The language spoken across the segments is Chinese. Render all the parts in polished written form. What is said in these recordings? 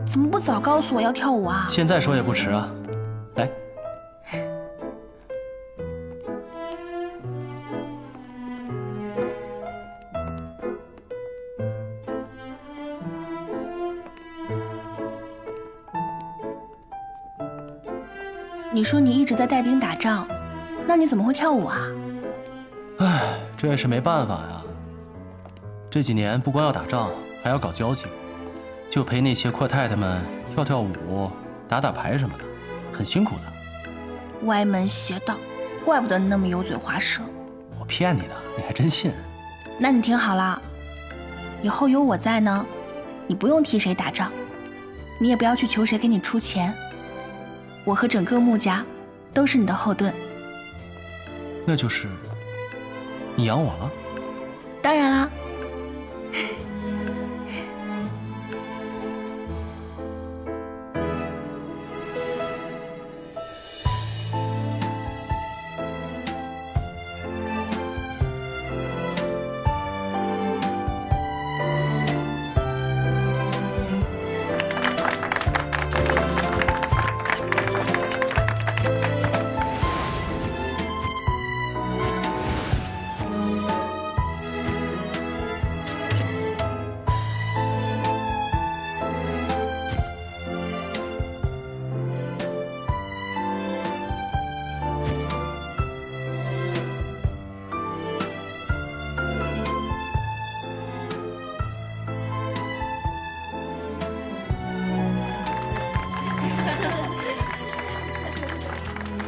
怎么不早告诉我要跳舞啊？现在说也不迟啊。来，你说你一直在带兵打仗，那你怎么会跳舞啊？唉，这也是没办法呀。这几年不光要打仗，还要搞交际，就陪那些阔太太们跳跳舞、打打牌什么的，很辛苦的。歪门邪道，怪不得你那么油嘴滑舌。我骗你的，你还真信？那你听好了，以后有我在呢，你不用替谁打仗，你也不要去求谁给你出钱。我和整个穆家都是你的后盾。那就是你养我了？当然啦。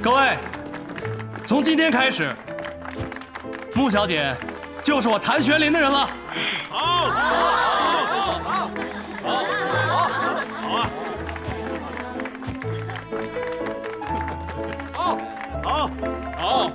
各位，从今天开始，穆小姐就是我谭玄林的人了。好，好。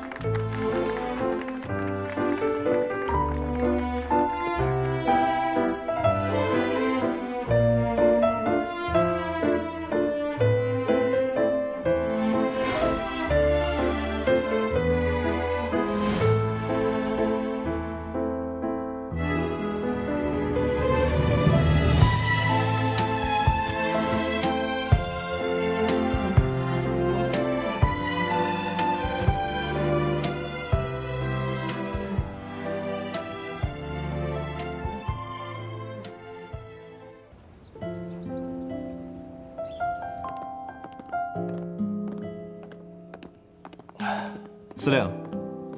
司令，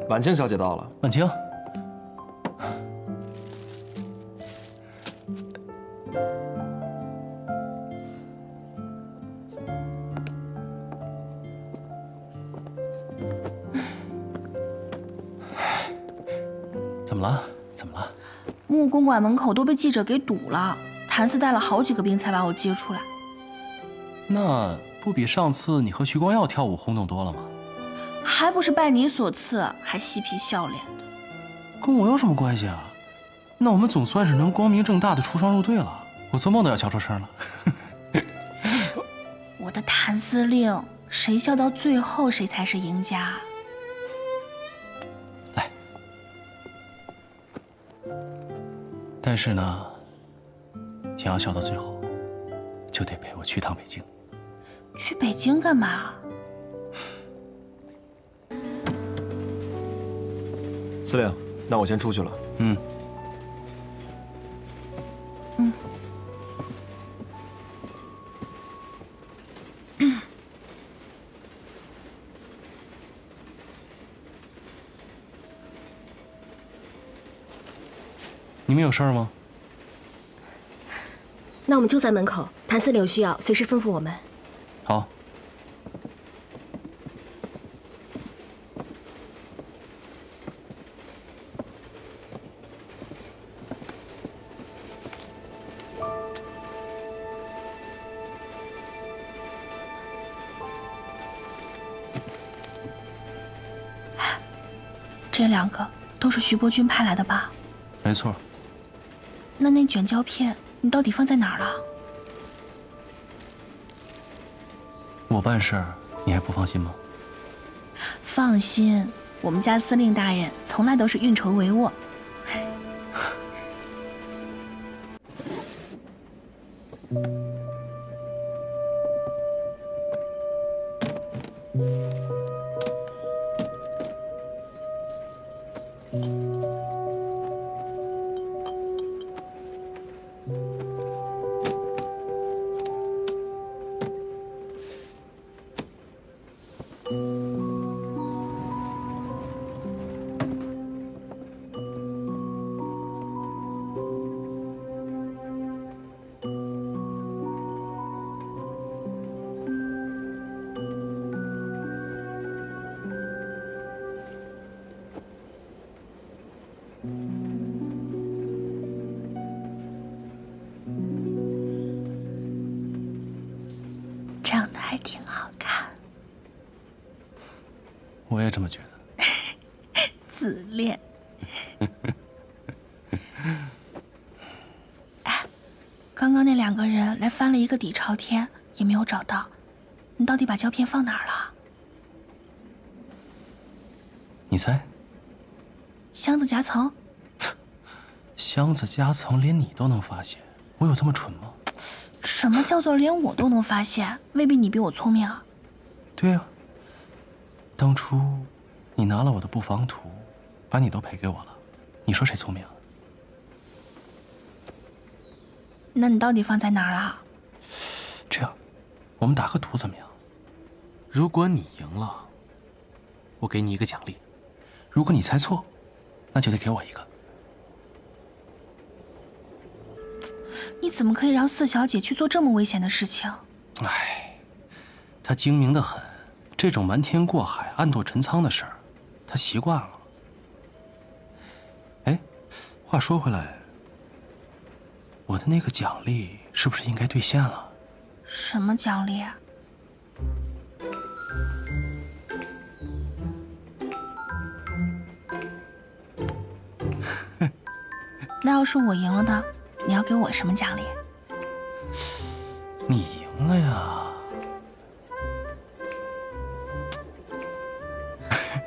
婉清小姐到了。婉清，怎么了？怎么了？穆公馆门口都被记者给堵了，谭嗣带了好几个兵才把我接出来。那不比上次你和徐光耀跳舞轰动多了吗？还不是拜你所赐，还嬉皮笑脸的。跟我有什么关系啊？那我们总算是能光明正大的出双入对了。我做梦都要笑出声了。我的谭司令，谁笑到最后，谁才是赢家。来，但是呢，想要笑到最后，就得陪我去趟北京。去北京干嘛？司令，那我先出去了。嗯。你们有事儿吗？那我们就在门口，谭司令有需要随时吩咐我们。好。这两个都是徐伯君派来的吧？没错。那卷胶片你到底放在哪儿了？我办事儿你还不放心吗？放心，我们家司令大人从来都是运筹帷幄。长得还挺好看。我也这么觉得。自恋。哎，刚刚那2个人来翻了一个底朝天，也没有找到。你到底把胶片放哪儿了？你猜？箱子夹层。箱子夹层连你都能发现，我有这么蠢吗？什么叫做连我都能发现？未必你比我聪明啊。对啊，当初你拿了我的布防图，把你都赔给我了，你说谁聪明啊？那你到底放在哪儿了？这样，我们打个赌怎么样？如果你赢了，我给你一个奖励；如果你猜错，那就得给我一个。你怎么可以让4小姐去做这么危险的事情？哎，她精明得很，这种瞒天过海、暗度陈仓的事儿，她习惯了。哎，话说回来，我的那个奖励是不是应该兑现了？什么奖励啊？那要是我赢了呢？你要给我什么奖励？你赢了呀！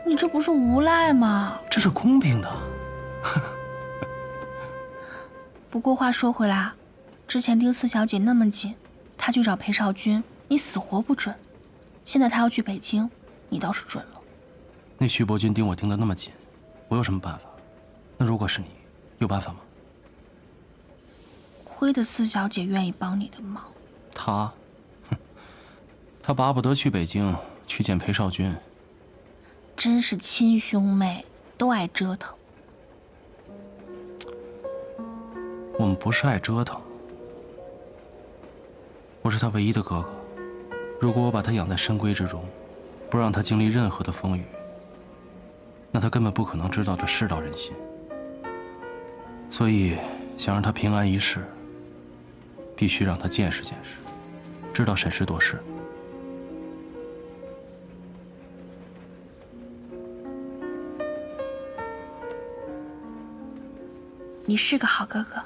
你这不是无赖吗？这是公平的。不过话说回来，之前盯4小姐那么紧，她去找裴少军，你死活不准。现在她要去北京，你倒是准了。那徐伯君盯我盯得那么紧，我有什么办法？那如果是你，有办法吗？亏得4小姐愿意帮你的忙。他，他巴不得去北京去见裴少军。真是亲兄妹都爱折腾。我们不是爱折腾，我是他唯一的哥哥。如果我把他养在深闺之中，不让他经历任何的风雨，那他根本不可能知道这世道人心。所以，想让他平安一世，必须让他见识见识，知道审时度势。你是个好哥哥。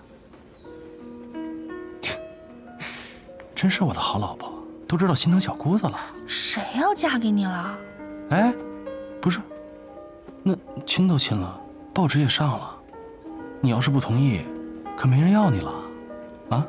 真是我的好老婆，都知道心疼小姑子了。谁要嫁给你了？哎，不是，那亲都亲了，报纸也上了，你要是不同意，可没人要你了，啊？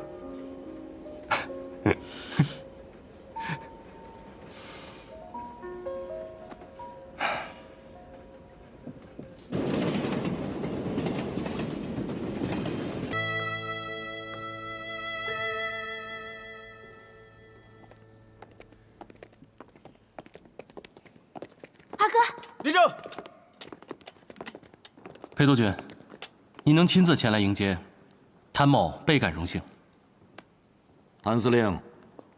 二哥，立正。裴督军，你能亲自前来迎接，谭某倍感荣幸。谭司令，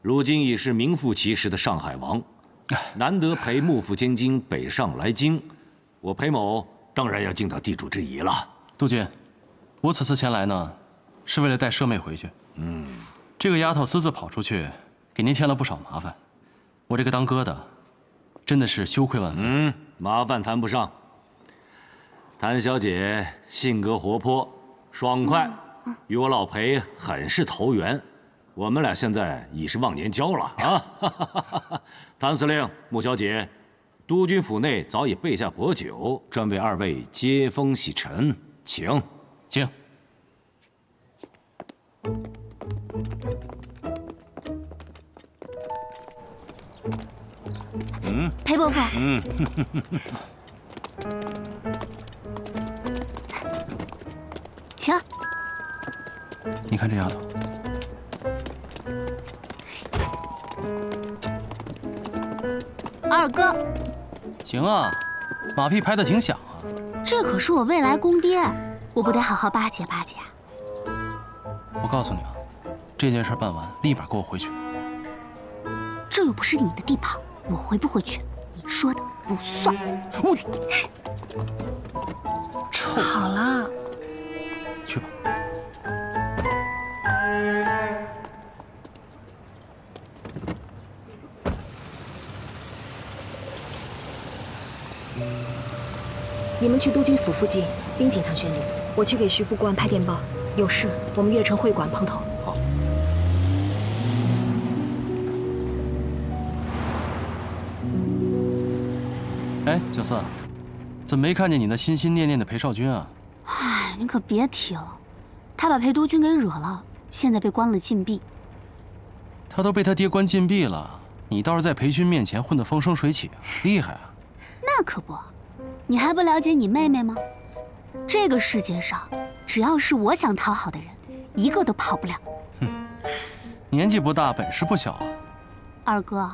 如今已是名副其实的上海王，难得陪幕府监军北上来京，我裴某当然要尽到地主之谊了。督军，我此次前来呢，是为了带舍妹回去。这个丫头私自跑出去，给您添了不少麻烦。我这个当哥的，真的是羞愧万分。麻烦谈不上。谭小姐性格活泼、爽快，与我老裴很是投缘。我们俩现在已是忘年交了啊！谭司令、穆小姐，督军府内早已备下薄酒，专为二位接风洗尘，请。请。裴伯父，请。你看这丫头，二哥，行啊，马屁拍得挺响啊。这可是我未来公爹，我不得好好巴结巴结？我告诉你啊，这件事办完，立马给我回去。这又不是你的地盘，我回不回去，你说的不算。好了，去吧。你们去督军府附近盯紧唐玄龄，我去给徐副官拍电报，有事我们悦城会馆碰头。好。哎，小四，怎么没看见你那心心念念的裴少君啊？哎，你可别提了，他把裴督军给惹了，现在被关了禁闭。他都被他爹关禁闭了，你倒是在裴勋面前混得风生水起啊，厉害啊！那可不，你还不了解你妹妹吗？这个世界上，只要是我想讨好的人，一个都跑不了。年纪不大，本事不小啊。二哥，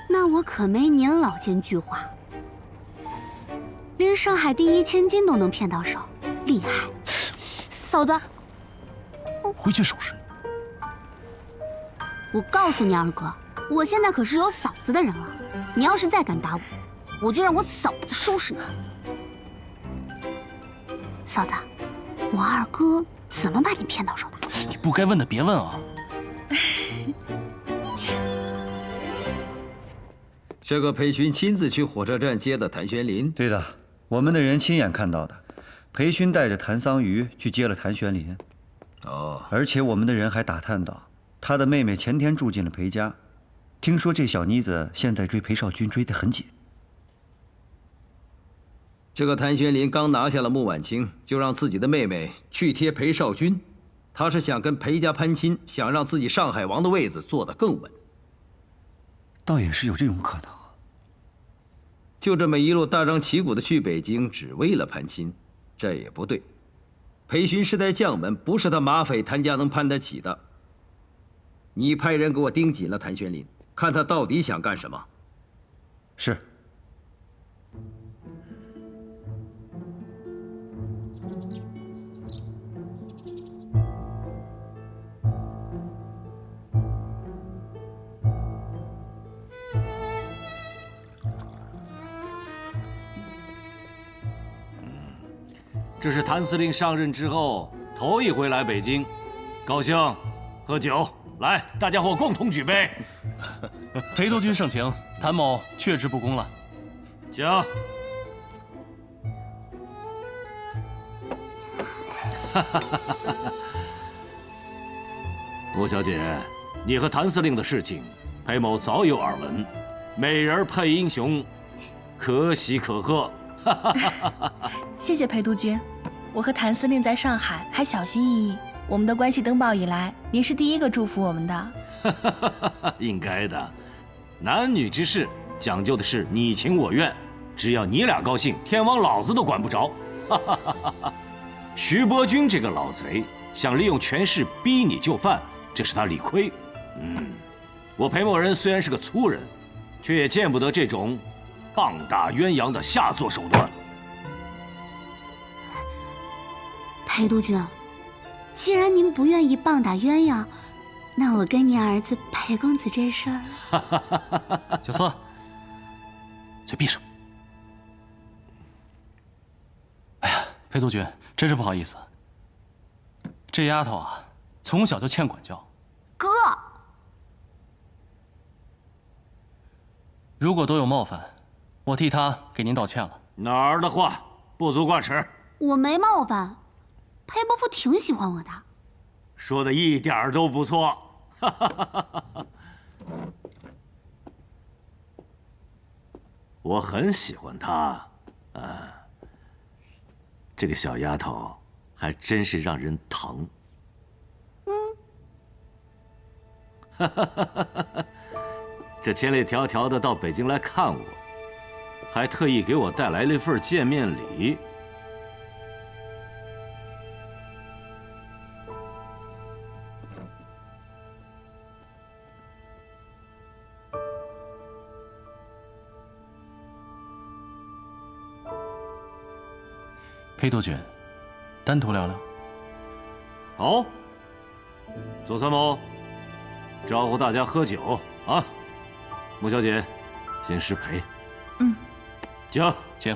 那我可没您老奸巨猾，连上海第一千金都能骗到手，厉害！嫂子，回去收拾你。我告诉你，二哥，我现在可是有嫂子的人了，你要是再敢打我，我就让我嫂子收拾你。嫂子，我二哥怎么把你骗到手的？你不该问的别问啊。这个裴勋亲自去火车站接的谭玄林。对的，我们的人亲眼看到的，裴勋带着谭桑榆去接了谭玄林。哦，而且我们的人还打探到，他的妹妹前天住进了裴家，听说这小妮子现在追裴少君追得很紧。这个谭玄林刚拿下了穆婉清，就让自己的妹妹去贴裴少君，他是想跟裴家攀亲，想让自己上海王的位子坐得更稳。倒也是有这种可能。就这么一路大张旗鼓的去北京，只为了攀亲，这也不对。裴勋是代将门，不是他马匪谭家能攀得起的。你派人给我盯紧了谭玄林，看他到底想干什么。是。这是谭司令上任之后头一回来北京，高兴，喝酒，来，大家伙共同举杯。裴督军盛情，谭某确知不恭了。行。吴小姐，你和谭司令的事情，裴某早有耳闻。美人配英雄，可喜可贺。谢谢裴督军，我和谭司令在上海还小心翼翼，我们的关系登报以来，您是第一个祝福我们的。应该的，男女之事讲究的是你情我愿，只要你俩高兴，天王老子都管不着。徐伯钧这个老贼想利用权势逼你就范，这是他理亏。我裴某人虽然是个粗人，却也见不得这种棒打鸳鸯的下作手段。裴督军，既然您不愿意棒打鸳鸯，那我跟您儿子裴公子这事儿……小四，嘴闭上。哎呀，裴督军，真是不好意思，这丫头啊，从小就欠管教。哥，如果都有冒犯，我替她给您道歉了。哪儿的话，不足挂齿。我没冒犯，裴伯父挺喜欢我的。说的一点儿都不错。我很喜欢她，这个小丫头还真是让人疼。这千里迢迢的到北京来看我，还特意给我带来了一份见面礼。裴督军，单独聊聊。好，左参谋，招呼大家喝酒啊！穆小姐，先失陪。嗯，请，请。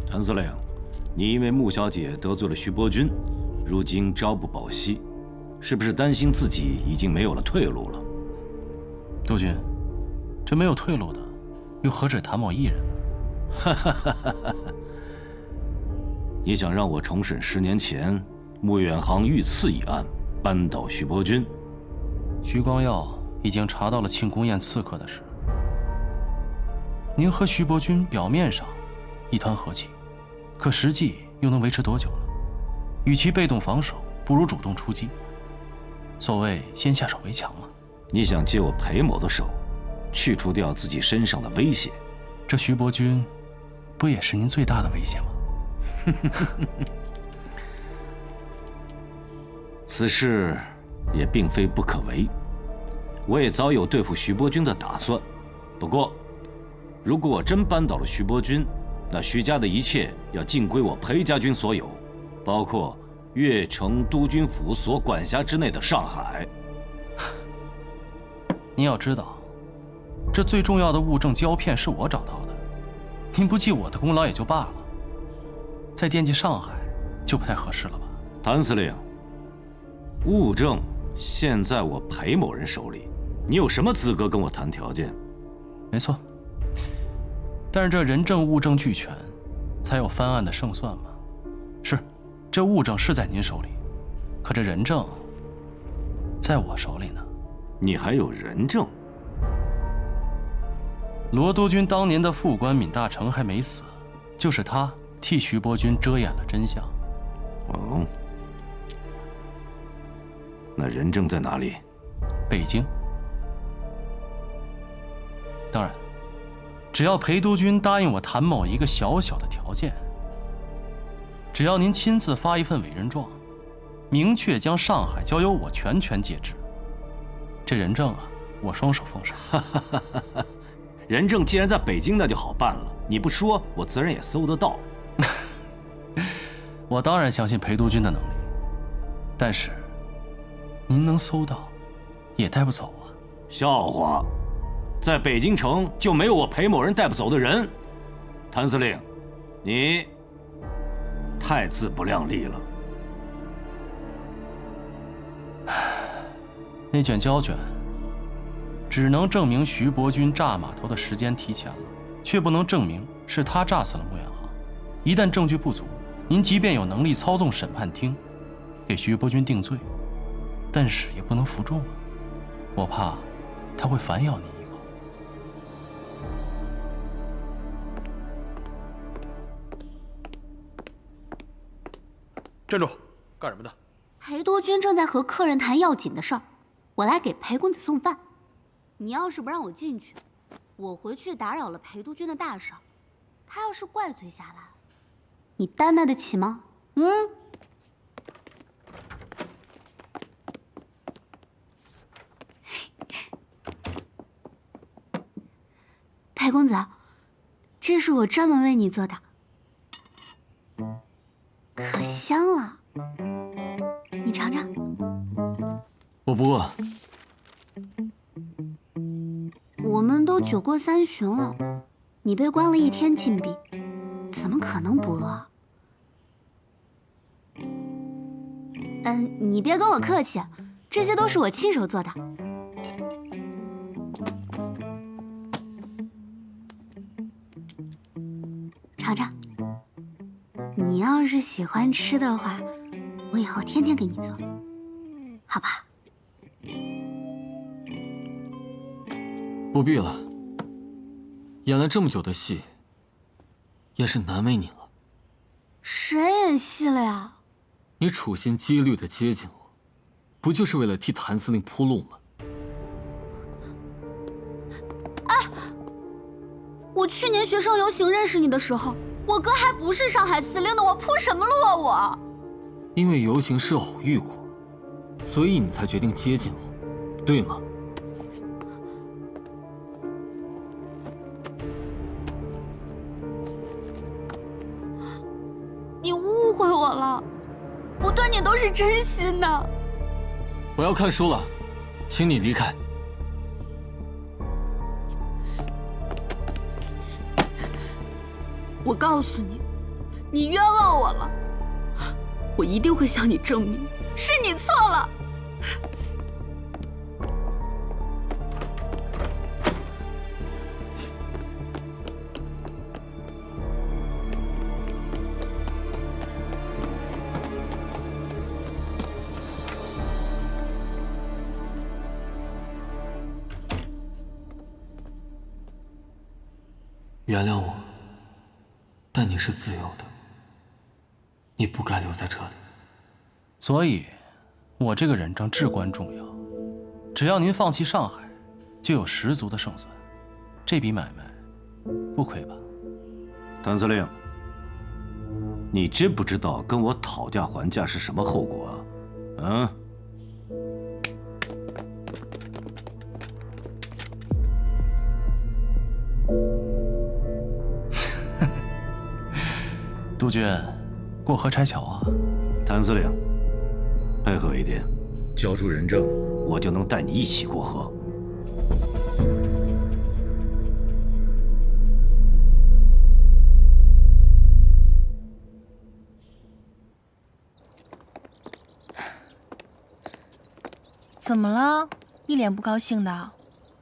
谭司令，你因为穆小姐得罪了徐伯钧，如今朝不保夕，是不是担心自己已经没有了退路了？督军，这没有退路的，又何止谭某一人呢？哈哈哈哈哈！你想让我重审10年前穆远航遇刺一案，扳倒徐伯钧？徐光耀已经查到了庆功宴刺客的事。您和徐伯钧表面上一团和气，可实际又能维持多久呢？与其被动防守，不如主动出击。所谓先下手为强嘛。你想借我裴某的手，去除掉自己身上的威胁？这徐伯钧，不也是您最大的威胁吗？此事也并非不可为，我也早有对付徐伯钧的打算。不过，如果我真扳倒了徐伯钧，那徐家的一切要尽归我裴家军所有，包括越城督军府所管辖之内的上海。您要知道，这最重要的物证胶片是我找到的，您不记我的功劳也就罢了，再惦记上海就不太合适了吧？谭司令，物证现在我裴某人手里，你有什么资格跟我谈条件？没错，但是这人证物证俱全，才有翻案的胜算嘛。是，这物证是在您手里，可这人证在我手里呢。你还有人证？罗督军当年的副官闵大成还没死，就是他替徐伯钧遮掩了真相。哦，那人证在哪里？北京。当然，只要裴督军答应我谭某一个小小的条件，只要您亲自发一份委任状，明确将上海交由我全权接治，这人证啊，我双手奉上。人证既然在北京，那就好办了。你不说，我自然也搜得到。我当然相信裴督军的能力，但是您能搜到，也带不走啊。笑话，在北京城就没有我裴某人带不走的人。谭司令，你太自不量力了。那卷胶卷只能证明徐伯钧炸码头的时间提前了，却不能证明是他炸死了穆远航。一旦证据不足，您即便有能力操纵审判厅，给徐伯钧定罪，但是也不能服众啊。我怕他会反咬您一口。站住！干什么的？裴督军正在和客人谈要紧的事儿，我来给裴公子送饭。你要是不让我进去，我回去打扰了裴督军的大事，他要是怪罪下来，你担待得起吗？裴公子，这是我专门为你做的，可香了，你尝尝。我不饿。我们都酒过3巡了，你被关了1天禁闭，怎么可能不饿？你别跟我客气，这些都是我亲手做的。尝尝，你要是喜欢吃的话，我以后天天给你做，好吧？不必了，演了这么久的戏，也是难为你了。谁演戏了呀？你处心积虑地接近我，不就是为了替谭司令铺路吗？我去年学生游行认识你的时候，我哥还不是上海司令呢，我铺什么路啊我？因为游行是偶遇过，所以你才决定接近我，对吗？你误会我了，我对你都是真心的。我要看书了，请你离开。我告诉你，你冤枉我了，我一定会向你证明，是你错了。原谅我，但你是自由的，你不该留在这里。所以，我这个忍证至关重要。只要您放弃上海，就有十足的胜算。这笔买卖，不亏吧？谭司令，你知不知道跟我讨价还价是什么后果啊？啊？督军，过河拆桥啊！谭司令，配合一点，交出人证，我就能带你一起过河。怎么了？一脸不高兴的。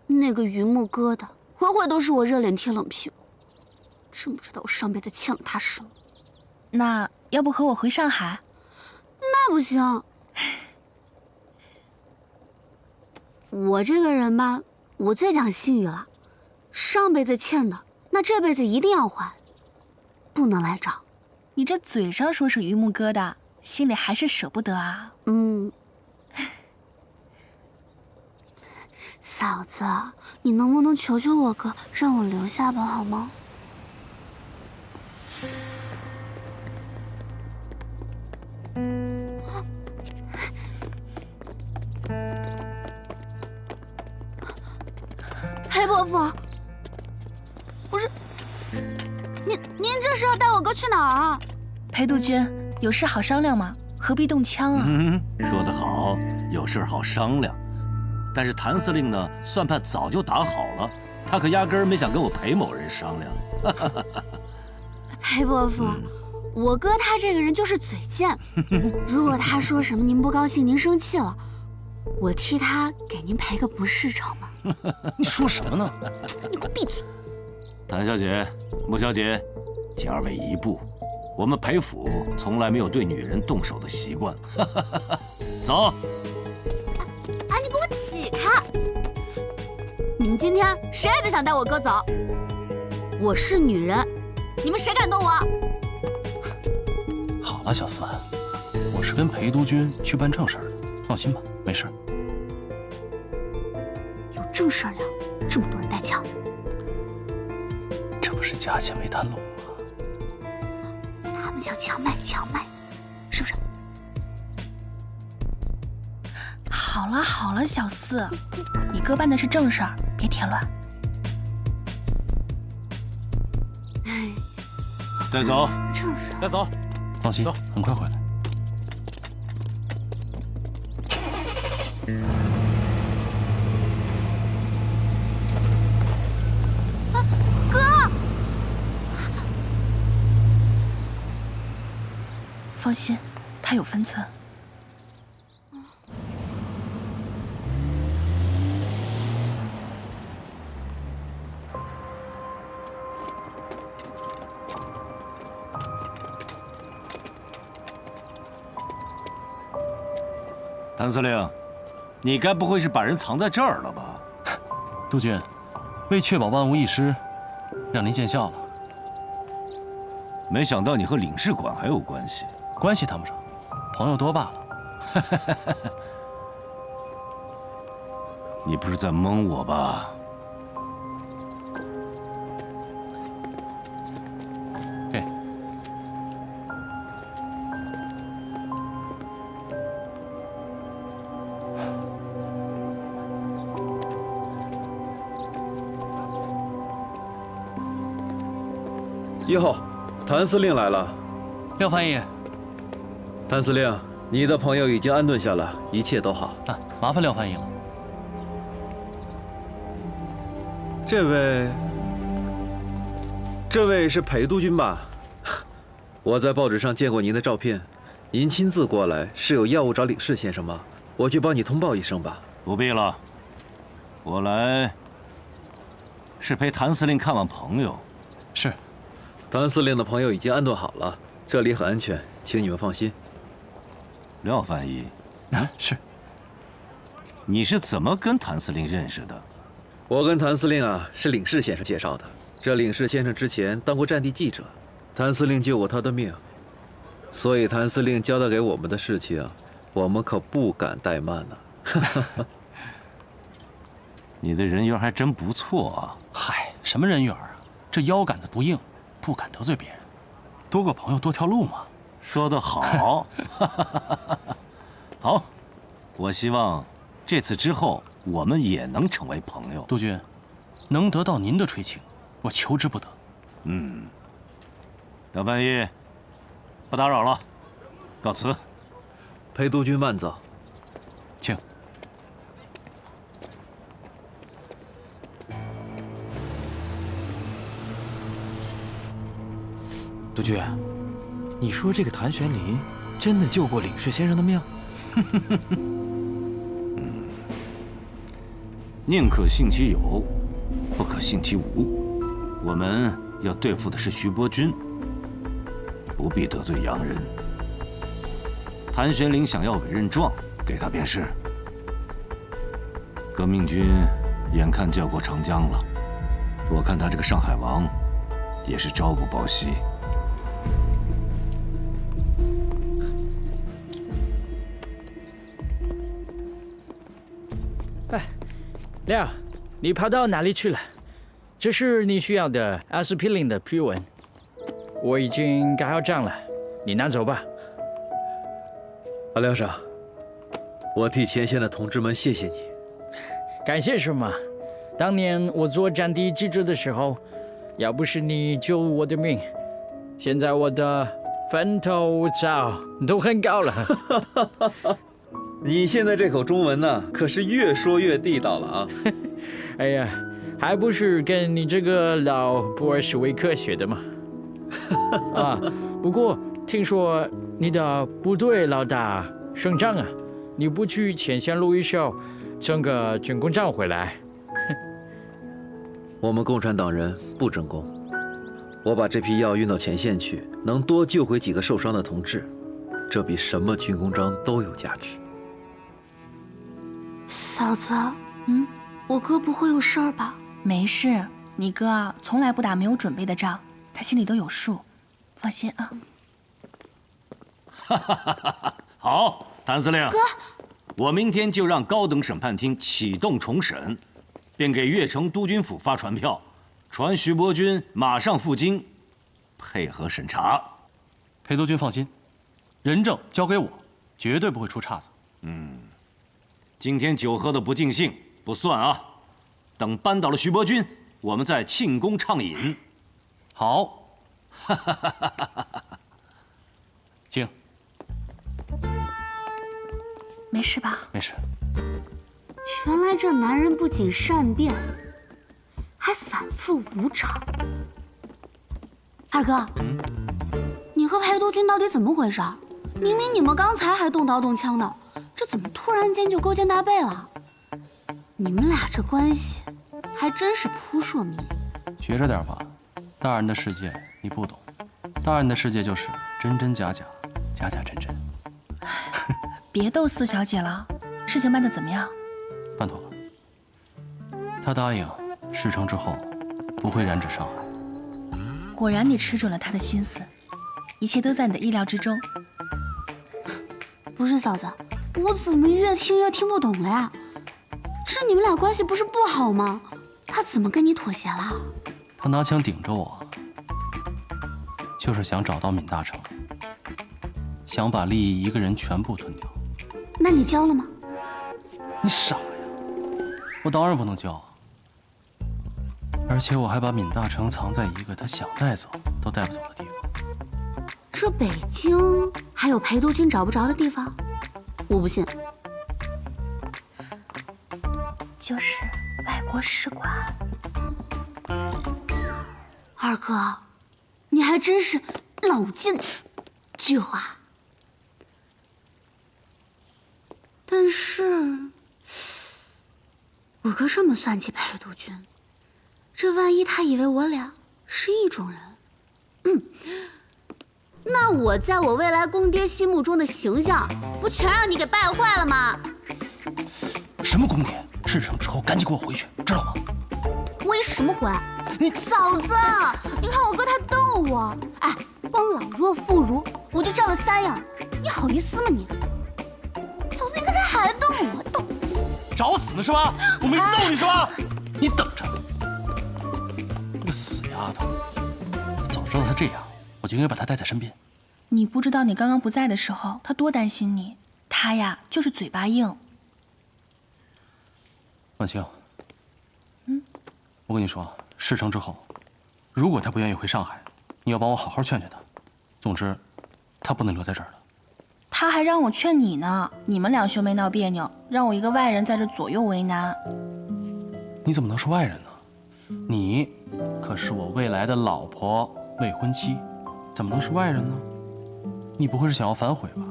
那个榆木疙瘩，回回都是我热脸贴冷屁股，真不知道我上辈子欠了他什么。那要不和我回上海？那不行。我这个人吧，我最讲信誉了，上辈子欠的，那这辈子一定要还，不能来找。你这嘴上说是榆木疙瘩，心里还是舍不得啊。嫂子，你能不能求求我哥，让我留下吧，好吗？裴伯父，不是，您这是要带我哥去哪儿啊？裴督军，有事好商量嘛，何必动枪啊？说得好，有事好商量。但是谭司令呢，算盘早就打好了，他可压根儿没想跟我裴某人商量。裴伯父，我哥他这个人就是嘴贱，如果他说什么您不高兴，您生气了，我替他给您赔个不是成吗？你说什么呢？你给我闭嘴！谭小姐、穆小姐，请二位移步。我们裴府从来没有对女人动手的习惯。走。你给我起开！你们今天谁也别想带我哥走。我是女人，你们谁敢动我？好了，小四，我是跟裴督军去办正事的，放心吧，没事。有正事聊，这么多人带枪，这不是假钱没谈拢吗？他们想强卖，是不是？好了好了，小四，你哥办的是正事儿，别添乱。带走，正事带走。放心，很快回来。哥，放心，他有分寸。谭司令，你该不会是把人藏在这儿了吧？督军，为确保万无一失，让您见笑了。没想到你和领事馆还有关系，关系谈不上，朋友多罢了。你不是在蒙我吧？这。1号，谭司令来了。廖翻译，谭司令，你的朋友已经安顿下了，一切都好。啊，麻烦廖翻译了。这位是裴督军吧？我在报纸上见过您的照片，您亲自过来是有要务找领事先生吗？我去帮你通报一声吧。不必了，我来是陪谭司令看望朋友。是，谭司令的朋友已经安顿好了，这里很安全，请你们放心。廖翻译，啊，是。你是怎么跟谭司令认识的？我跟谭司令啊是领事先生介绍的。这领事先生之前当过战地记者，谭司令救过他的命，所以谭司令交代给我们的事情，我们可不敢怠慢呢。你的人缘还真不错啊！嗨，什么人缘啊？这腰杆子不硬，不敢得罪别人，多个朋友多条路嘛。说得好。好，我希望这次之后我们也能成为朋友。督军，能得到您的垂青，我求之不得。廖翻译，不打扰了，告辞。裴督军慢走，请。督军，你说这个谭玄林真的救过领事先生的命？宁可信其有，不可信其无。我们要对付的是徐伯钧，不必得罪洋人。谭玄龄想要委任状，给他便是。革命军眼看就要过长江了，我看他这个上海王也是朝不保夕。廖，你跑到哪里去了？这是你需要的阿司匹林的批文，我已经盖好章了，你拿走吧。阿廖上，我替前线的同志们谢谢你。感谢什么？当年我做战地记者的时候，要不是你救我的命，现在我的坟头草都很高了。你现在这口中文呢，可是越说越地道了啊！哎呀，还不是跟你这个老布尔什维克学的吗？啊，不过听说你的部队老大省长啊，你不去前线录一首，争个军功章回来？我们共产党人不争功，我把这批药运到前线去，能多救回几个受伤的同志，这比什么军功章都有价值。嫂子，我哥不会有事儿吧？没事，你哥啊从来不打没有准备的仗，他心里都有数，放心啊。好，谭司令。哥，我明天就让高等审判厅启动重审，便给越城督军府发传票，传徐伯钧马上赴京，配合审查。裴督军放心，人证交给我，绝对不会出岔子。今天酒喝的不尽兴不算啊，等扳倒了徐伯钧，我们再庆功畅饮。好，请。没事吧？没事。原来这男人不仅善变，还反复无常。二哥，你和裴督军到底怎么回事？明明你们刚才还动刀动枪的。这怎么突然间就勾肩搭背了？你们俩这关系还真是扑朔迷离。学着点吧，大人的世界你不懂，大人的世界就是真真假假，假假真真。别逗四小姐了，事情办得怎么样？办妥了，他答应事成之后不会染指上海。果然你吃准了他的心思，一切都在你的意料之中。不是嫂子。我怎么越听越听不懂了呀？这你们俩关系不是不好吗？他怎么跟你妥协了？他拿枪顶着我，就是想找到闵大成，想把利益一个人全部吞掉。那你交了吗？你傻呀！我当然不能交，而且我还把闵大成藏在一个他想带走都带不走的地方。这北京还有裴督军找不着的地方？我不信。就是外国使馆。二哥，你还真是老奸巨猾。但是，我哥这么算计裴督军，这万一他以为我俩是一种人，那我在我未来公爹心目中的形象，不全让你给败坏了吗？什么公爹？事成之后赶紧给我回去，知道吗？回什么回？嫂子，你看我哥他瞪我，哎，光老弱妇孺我就占了3样，你好意思吗你？嫂子，你看他还瞪我，瞪，找死呢是吧？我没揍你是吧？你等着，那个死丫头！早知道她这样，我就应该把她带在身边。你不知道你刚刚不在的时候，他多担心你。他呀，就是嘴巴硬。万青，我跟你说，事成之后，如果他不愿意回上海，你要帮我好好劝劝他。总之，他不能留在这儿了。他还让我劝你呢，你们俩兄妹闹别扭，让我一个外人在这左右为难。你怎么能是外人呢？你可是我未来的老婆、未婚妻，怎么能是外人呢？你不会是想要反悔吧？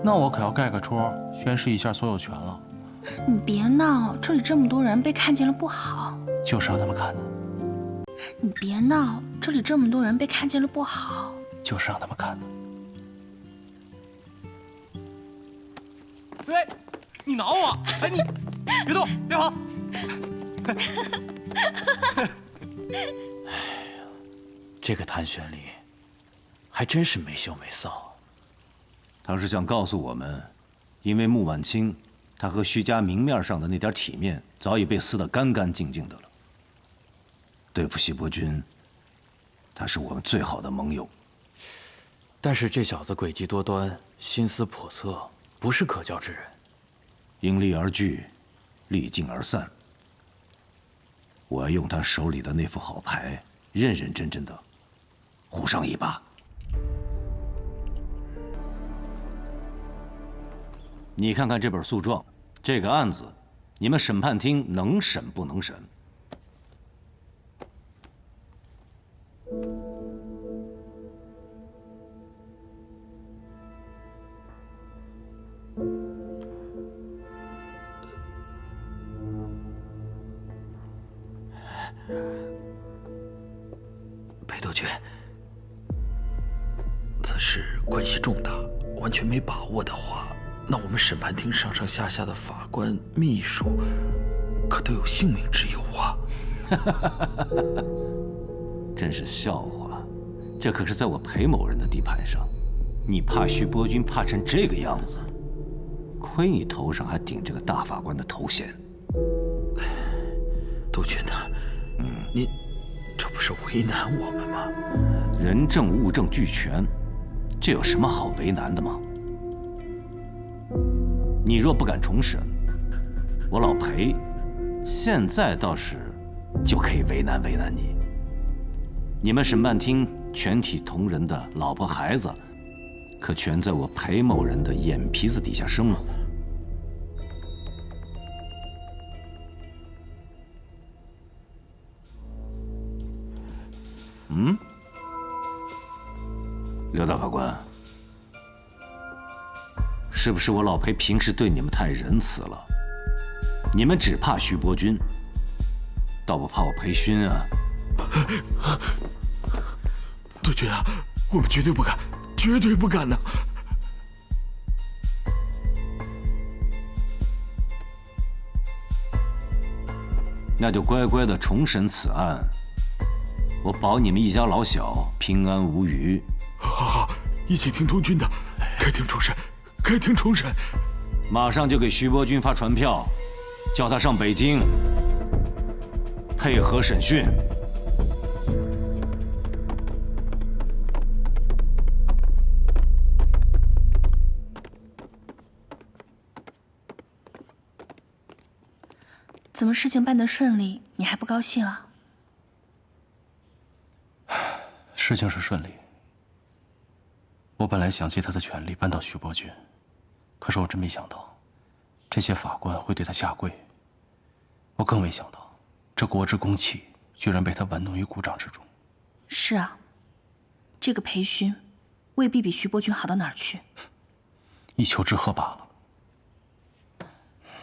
那我可要盖个戳，宣誓一下所有权了。你别闹，这里这么多人被看见了不好。就是让他们看的。你别闹，这里这么多人被看见了不好。就是让他们看的。哎，你挠我！哎，你别动，别跑！哎呀，这个谭玄礼还真是没羞没臊。他是想告诉我们，因为穆婉清，他和徐家明面上的那点体面早已被撕得干干净净的了。对付徐伯钧，他是我们最好的盟友。但是这小子诡计多端，心思叵测，不是可交之人。因利而聚，利尽而散。我要用他手里的那副好牌，认认真真的胡上一把。你看看这本诉状，这个案子，你们审判厅能审不能审？裴督军，此事关系重大，完全没把握的话，那我们审判庭上上下下的法官、秘书，可都有性命之忧啊！真是笑话，这可是在我裴某人的地盘上，你怕徐伯钧怕成这个样子，亏你头上还顶着个大法官的头衔。督军呐，你这不是为难我们吗？人证物证俱全，这有什么好为难的吗？你若不敢重审，我老裴现在倒是就可以为难为难你。你们审判厅全体同仁的老婆孩子，可全在我裴某人的眼皮子底下生活。刘大法官，是不是我老裴平时对你们太仁慈了？你们只怕徐伯钧，倒不怕我裴勋啊？督军啊，我们绝对不敢，绝对不敢呐！那就乖乖的重审此案，我保你们一家老小平安无虞。好，一切听督军的，开庭重审，开庭重审。马上就给徐伯钧发传票，叫他上北京配合审讯。怎么事情办得顺利，你还不高兴啊？事情是顺利。我本来想借他的权力扳倒徐伯钧，可是我真没想到，这些法官会对他下跪。我更没想到，这国之公器居然被他玩弄于股掌之中。是啊，这个裴勋未必比徐伯钧好到哪儿去。一丘之貉罢了。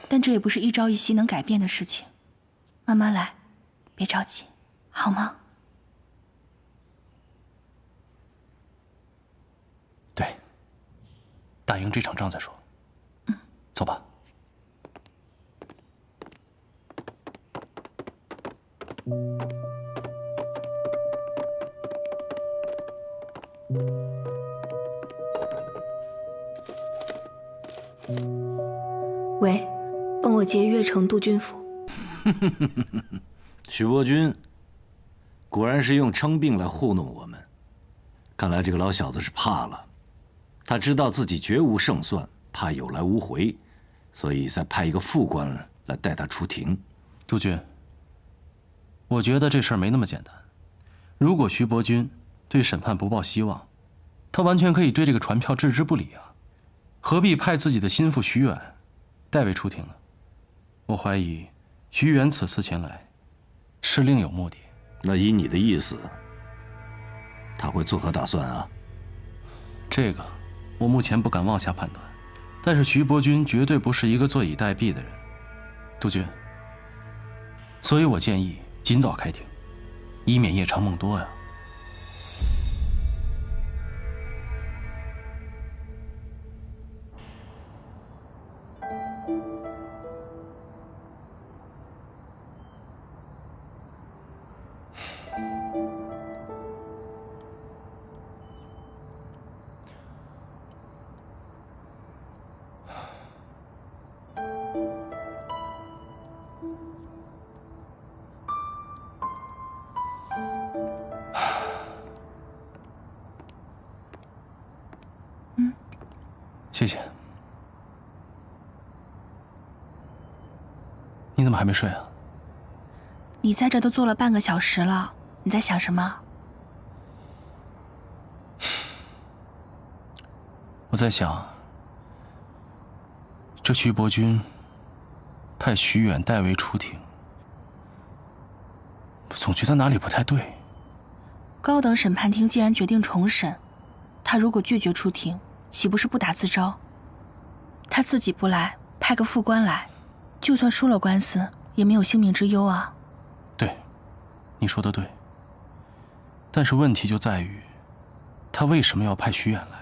但这也不是一朝一夕能改变的事情，慢慢来，别着急，好吗？对，打赢这场仗再说。走吧。喂，帮我接岳城督军府。徐伯钧果然是用称病来糊弄我们，看来这个老小子是怕了。他知道自己绝无胜算，怕有来无回，所以才派一个副官来带他出庭。督军，我觉得这事儿没那么简单。如果徐伯钧对审判不抱希望，他完全可以对这个传票置之不理啊，何必派自己的心腹徐远代为出庭呢？我怀疑徐远此次前来是另有目的。那依你的意思，他会作何打算啊？这个我目前不敢妄下判断，但是徐伯钧绝对不是一个坐以待毙的人，督军。所以我建议尽早开庭，以免夜长梦多呀。谢谢。你怎么还没睡啊？你在这都坐了半个小时了，你在想什么？我在想，这徐伯钧派徐远代为出庭，总觉得哪里不太对。高等审判庭既然决定重审，他如果拒绝出庭，岂不是不打自招？他自己不来，派个副官来，就算输了官司，也没有性命之忧啊。对，你说的对。但是问题就在于，他为什么要派徐远来？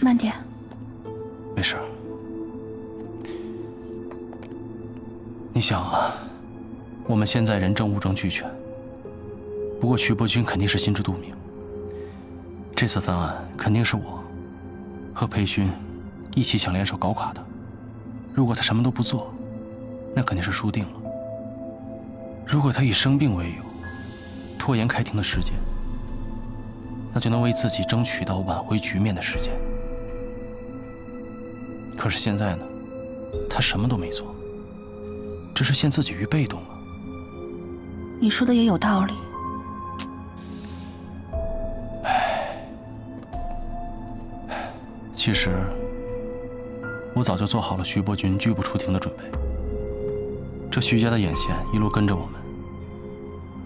慢点。没事。你想啊，我们现在人证物证俱全，不过徐伯钧肯定是心知肚明，这次翻案肯定是我和裴勋一起想联手搞垮他。如果他什么都不做，那肯定是输定了。如果他以生病为由拖延开庭的时间，那就能为自己争取到挽回局面的时间。可是现在呢，他什么都没做，只是陷自己于被动了。你说的也有道理。其实我早就做好了徐伯钧拒不出庭的准备。这徐家的眼线一路跟着我们。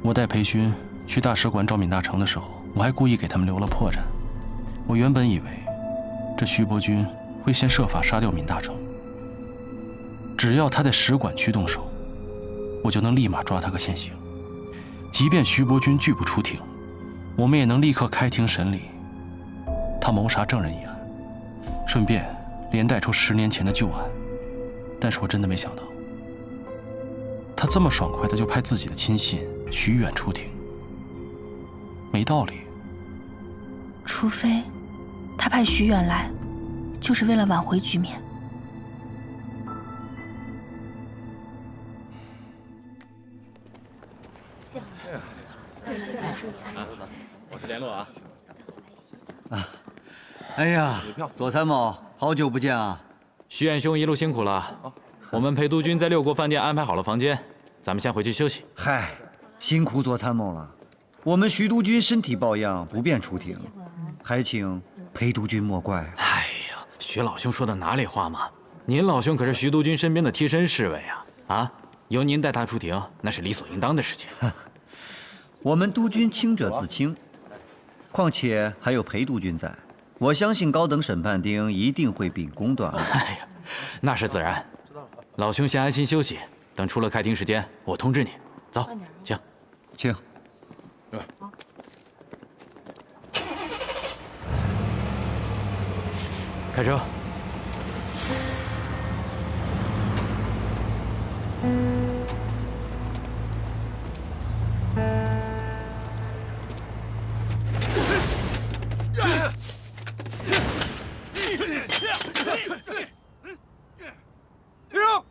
我带裴勋去大使馆找闵大成的时候，我还故意给他们留了破绽。我原本以为这徐伯钧会先设法杀掉闵大成，只要他在使馆区动手，我就能立马抓他个现行。即便徐伯钧拒不出庭，我们也能立刻开庭审理他谋杀证人一案，顺便连带出10年前的旧案。但是我真的没想到，他这么爽快的就派自己的亲信徐远出庭，没道理。除非他派徐远来，就是为了挽回局面。我是联络啊。哎呀，左参谋，好久不见啊！徐远兄一路辛苦了。我们陪督军在六国饭店安排好了房间，咱们先回去休息。嗨，辛苦左参谋了。我们徐督军身体抱恙，不便出庭，还请裴督军莫怪。哎呀，徐老兄说的哪里话嘛！您老兄可是徐督军身边的贴身侍卫啊！啊，由您带他出庭，那是理所应当的事情。我们督军清者自清，况且还有裴督军在，我相信高等审判庭一定会秉公断案。哎呀，那是自然。老兄先安心休息，等出了开庭时间，我通知你。走，请，请。开车。立正，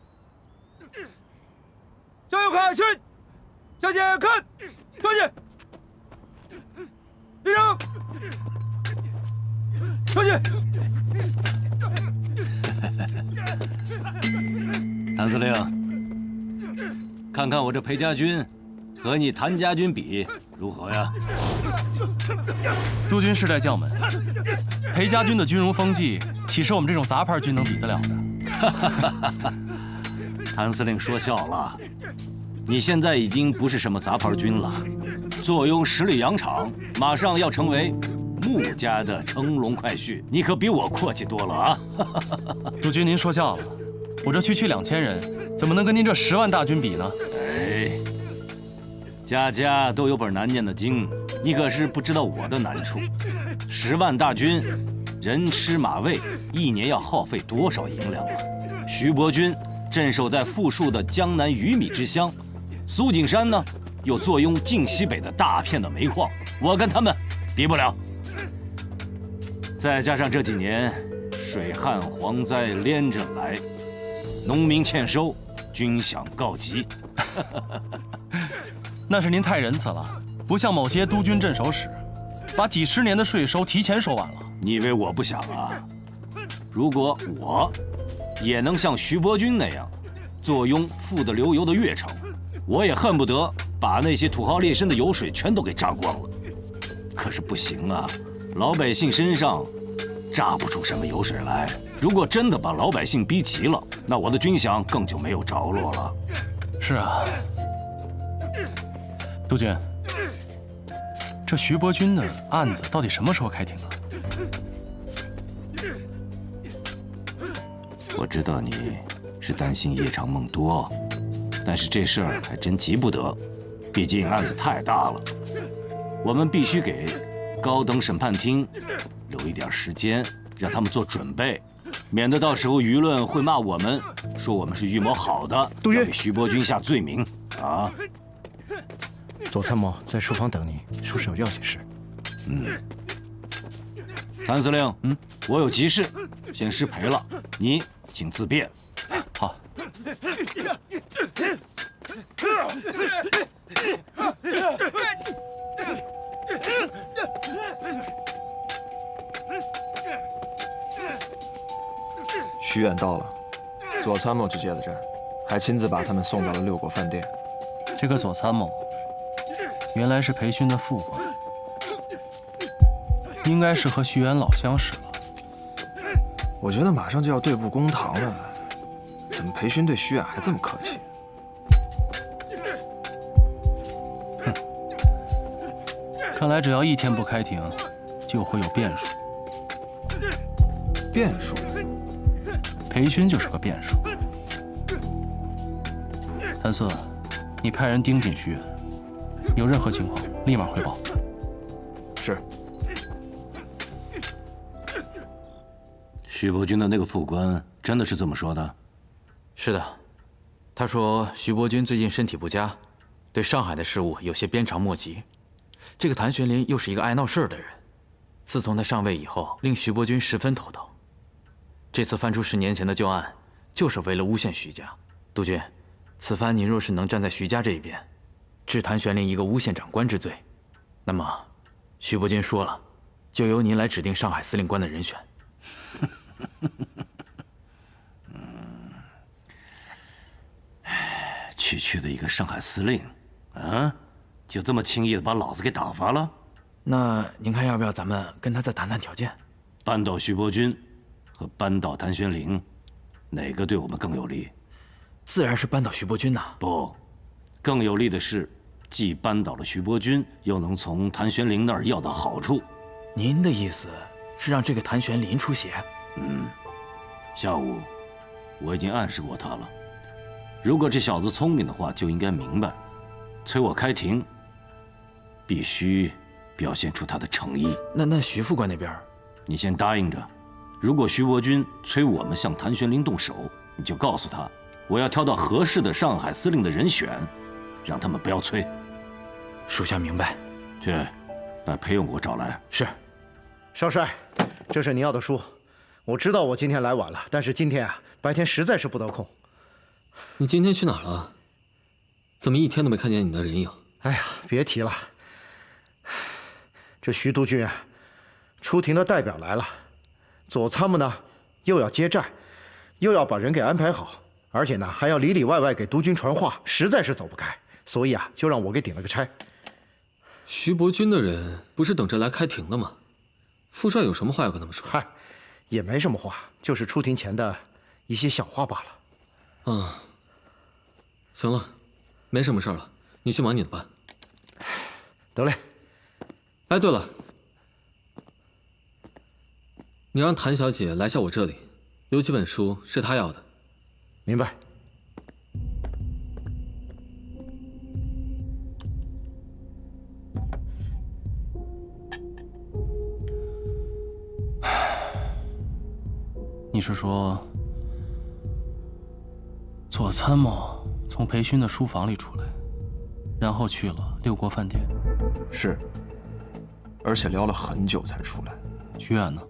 向右看齐，向前看，专业。立正，专业。谭司令，看看我这裴家军和你谭家军比如何呀？督军世代将门，裴家军的军容风纪，岂是我们这种杂牌军能比得了的？谭司令说笑了，你现在已经不是什么杂牌军了，坐拥10里洋场，马上要成为穆家的乘龙快婿，你可比我阔气多了啊！督军您说笑了，我这区区2000人，怎么能跟您这10万大军比呢？哎，家家都有本难念的经，你可是不知道我的难处。10万大军，人吃马喂，一年要耗费多少银两啊？徐伯钧镇守在富庶的江南鱼米之乡，苏景山呢，又坐拥晋西北的大片的煤矿，我跟他们比不了。再加上这几年水旱蝗灾连着来，农民欠收，军饷告急。那是您太仁慈了，不像某些督军镇守使，把几10年的税收提前收完了。你以为我不想啊？如果我也能像徐伯钧那样，坐拥富得流油的越城，我也恨不得把那些土豪劣绅的油水全都给榨光了。可是不行啊，老百姓身上榨不出什么油水来。如果真的把老百姓逼急了，那我的军饷更就没有着落了。是啊，督军，这徐伯钧的案子到底什么时候开庭啊？我知道你是担心夜长梦多，但是这事儿还真急不得，毕竟案子太大了。我们必须给高等审判厅留一点时间，让他们做准备，免得到时候舆论会骂我们，说我们是预谋好的，要给徐伯钧下罪名啊！左参谋在书房等你，说是有要紧事。谭司令，我有急事，先失陪了，你请自便。好。徐远到了，左参谋只接的站，还亲自把他们送到了六国饭店。这个左参谋，原来是裴勋的副官，应该是和徐远老相识了。我觉得马上就要对簿公堂了，怎么裴勋对徐远还这么客气？看来只要1天不开庭，就会有变数。变数？裴勋就是个变数。谭四，你派人盯紧徐远，有任何情况立马汇报。是。徐伯钧的那个副官真的是这么说的？是的，他说徐伯钧最近身体不佳，对上海的事务有些鞭长莫及。这个谭玄林又是一个爱闹事儿的人，自从他上位以后，令徐伯钧十分头疼。这次翻出10年前的旧案，就是为了诬陷徐家。督军，此番您若是能站在徐家这一边，治谭玄龄一个诬陷长官之罪，那么徐伯钧说了，就由您来指定上海司令官的人选。区区的一个上海司令，啊，就这么轻易的把老子给打发了？那您看要不要咱们跟他再谈谈条件？扳倒徐伯钧和扳倒谭玄龄，哪个对我们更有利？自然是扳倒徐伯钧呐。不，更有利的是，既扳倒了徐伯钧，又能从谭玄龄那儿要到好处。您的意思是让这个谭玄龄出血？下午我已经暗示过他了。如果这小子聪明的话，就应该明白，催我开庭，必须表现出他的诚意。那徐副官那边，你先答应着，如果徐伯钧催我们向谭玄龄动手，你就告诉他，我要挑到合适的上海司令的人选，让他们不要催。属下明白。去，把裴勇给我找来。是。少帅，这是您要的书。我知道我今天来晚了，但是今天啊，白天实在是不得空。你今天去哪儿了？怎么一天都没看见你的人影？哎呀，别提了。这徐督军啊，出庭的代表来了，左参谋呢又要接站，又要把人给安排好，而且呢还要里里外外给督军传话，实在是走不开，所以啊就让我给顶了个差。徐伯钧的人不是等着来开庭的吗？副帅有什么话要跟他们说？嗨，也没什么话，就是出庭前的一些小话罢了。行了，没什么事了，你去忙你的吧。得嘞。哎，对了，你让谭小姐来下我这里，有几本书是她要的。明白。你是说，左参谋从裴勋的书房里出来，然后去了六国饭店？是，而且聊了很久才出来。徐远呢？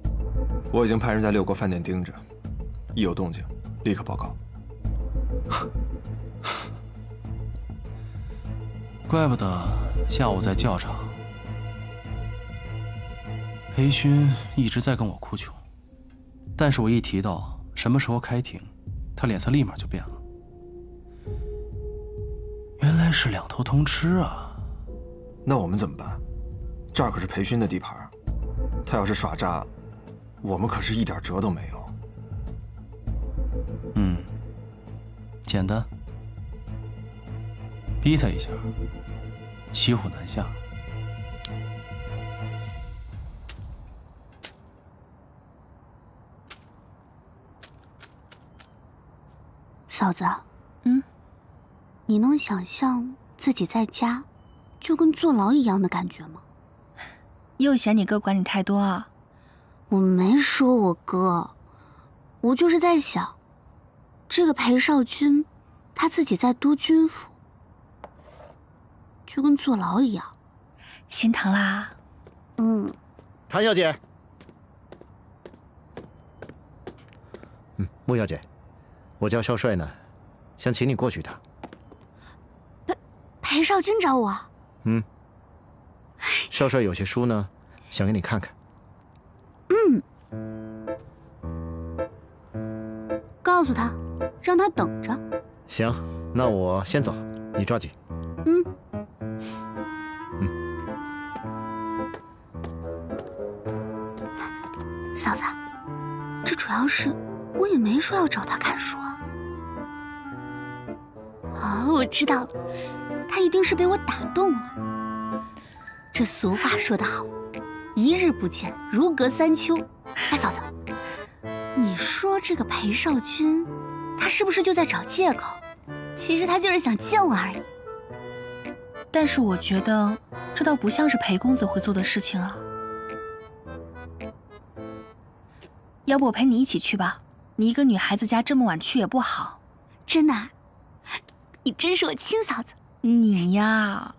我已经派人在六国饭店盯着，一有动静立刻报告。怪不得下午在教场，裴勋一直在跟我哭穷。但是我一提到什么时候开庭，他脸色立马就变了。原来是两头通吃啊！那我们怎么办？这儿可是裴勋的地盘，他要是耍诈，我们可是一点辙都没有。简单，逼他一下，骑虎难下。嫂子，你能想象自己在家就跟坐牢一样的感觉吗？又嫌你哥管你太多啊？我没说我哥，我就是在想，这个裴少君，他自己在督军府，就跟坐牢一样，心疼啦。谭小姐，穆小姐，我叫少帅呢，想请你过去一趟。裴少君找我？少帅有些书呢，想给你看看。告诉他，让他等着。行，那我先走，你抓紧。嫂子，这主要是我也没说要找他看书啊。我知道了，他一定是被我打动了。这俗话说得好，一日不见，如隔三秋。哎，嫂子，你说这个裴少君，他是不是就在找借口？其实他就是想见我而已。但是我觉得这倒不像是裴公子会做的事情啊。要不我陪你一起去吧，你一个女孩子家这么晚去也不好。真的？你真是我亲嫂子。你呀。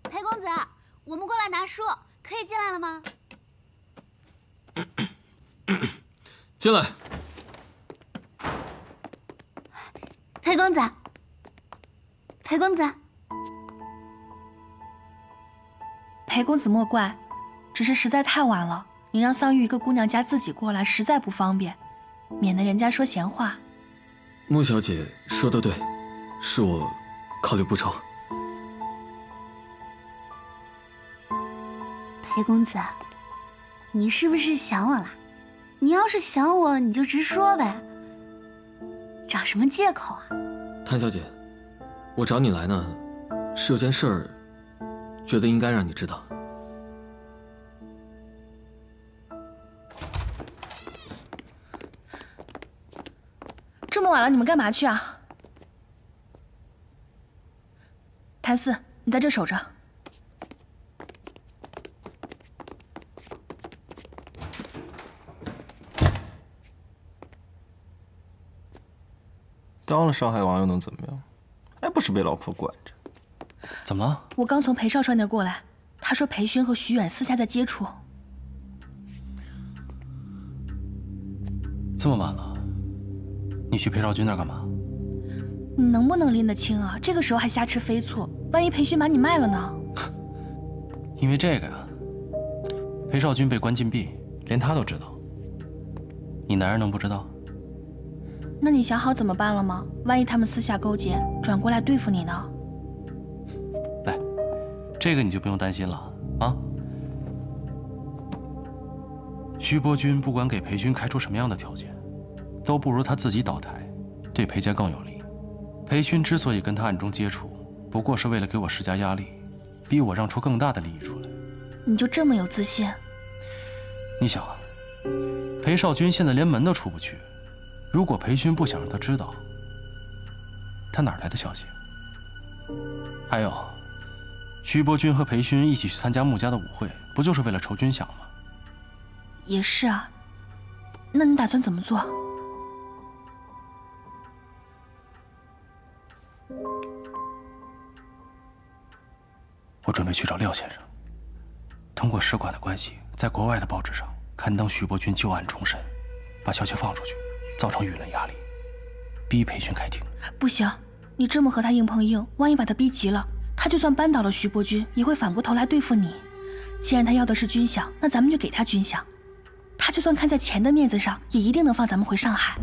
裴公子，我们过来拿书，可以进来了吗？进来。裴公子，裴公子，裴公子莫怪，只是实在太晚了，你让桑玉一个姑娘家自己过来，实在不方便，免得人家说闲话。穆小姐说的对，是我考虑不周。裴公子，你是不是想我了？你要是想我，你就直说呗，找什么借口啊？谭小姐，我找你来呢，是有件事儿，觉得应该让你知道。这么晚了，你们干嘛去啊？谭四，你在这守着。当了上海王又能怎么样？还不是被老婆管着？怎么了？我刚从裴少帅那儿过来，他说裴勋和徐远私下在接触。这么晚了，你去裴少军那儿干嘛？你能不能拎得清啊？这个时候还瞎吃飞醋，万一裴勋把你卖了呢？因为这个呀，裴少军被关禁闭，连他都知道。你男人能不知道？那你想好怎么办了吗？万一他们私下勾结，转过来对付你呢？来，这个你就不用担心了啊。徐伯君不管给裴勋开出什么样的条件，都不如他自己倒台，对裴家更有利。裴勋之所以跟他暗中接触，不过是为了给我施加压力，逼我让出更大的利益出来。你就这么有自信？你想啊，裴少军现在连门都出不去。如果裴勋不想让他知道，他哪来的消息？还有，徐伯君和裴勋一起去参加穆家的舞会，不就是为了筹军饷吗？也是啊，那你打算怎么做？我准备去找廖先生，通过使馆的关系，在国外的报纸上刊登徐伯君旧案重审，把消息放出去，造成舆论压力，逼裴勋开庭。不行，你这么和他硬碰硬，万一把他逼急了，他就算扳倒了徐伯君，也会反过头来对付你。既然他要的是军饷，那咱们就给他军饷。他就算看在钱的面子上，也一定能放咱们回上海。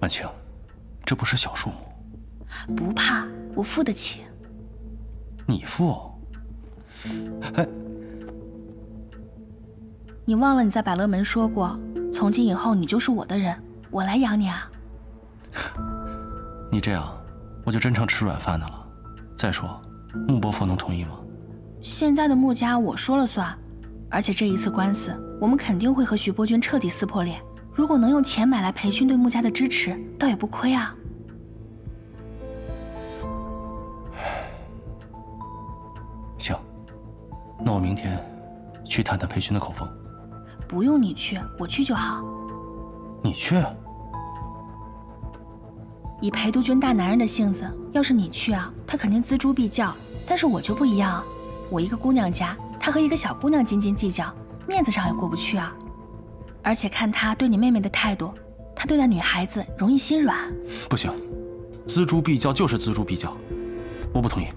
婉清，这不是小数目。不怕，我付得起。你付？哎，你忘了你在百乐门说过，从今以后你就是我的人，我来养你啊。你这样，我就真成吃软饭的了。再说，穆伯父能同意吗？现在的穆家我说了算，而且这一次官司，我们肯定会和徐伯君彻底撕破脸。如果能用钱买来裴勋对穆家的支持，倒也不亏啊。行，那我明天去探探裴勋的口风。不用你去，我去就好。你去？以裴督军大男人的性子，要是你去啊，他肯定锱铢必较。但是我就不一样啊，我一个姑娘家，他和一个小姑娘斤斤计较，面子上也过不去啊。而且看他对你妹妹的态度，他对待女孩子容易心软。不行，锱铢必较就是锱铢必较，我不同意。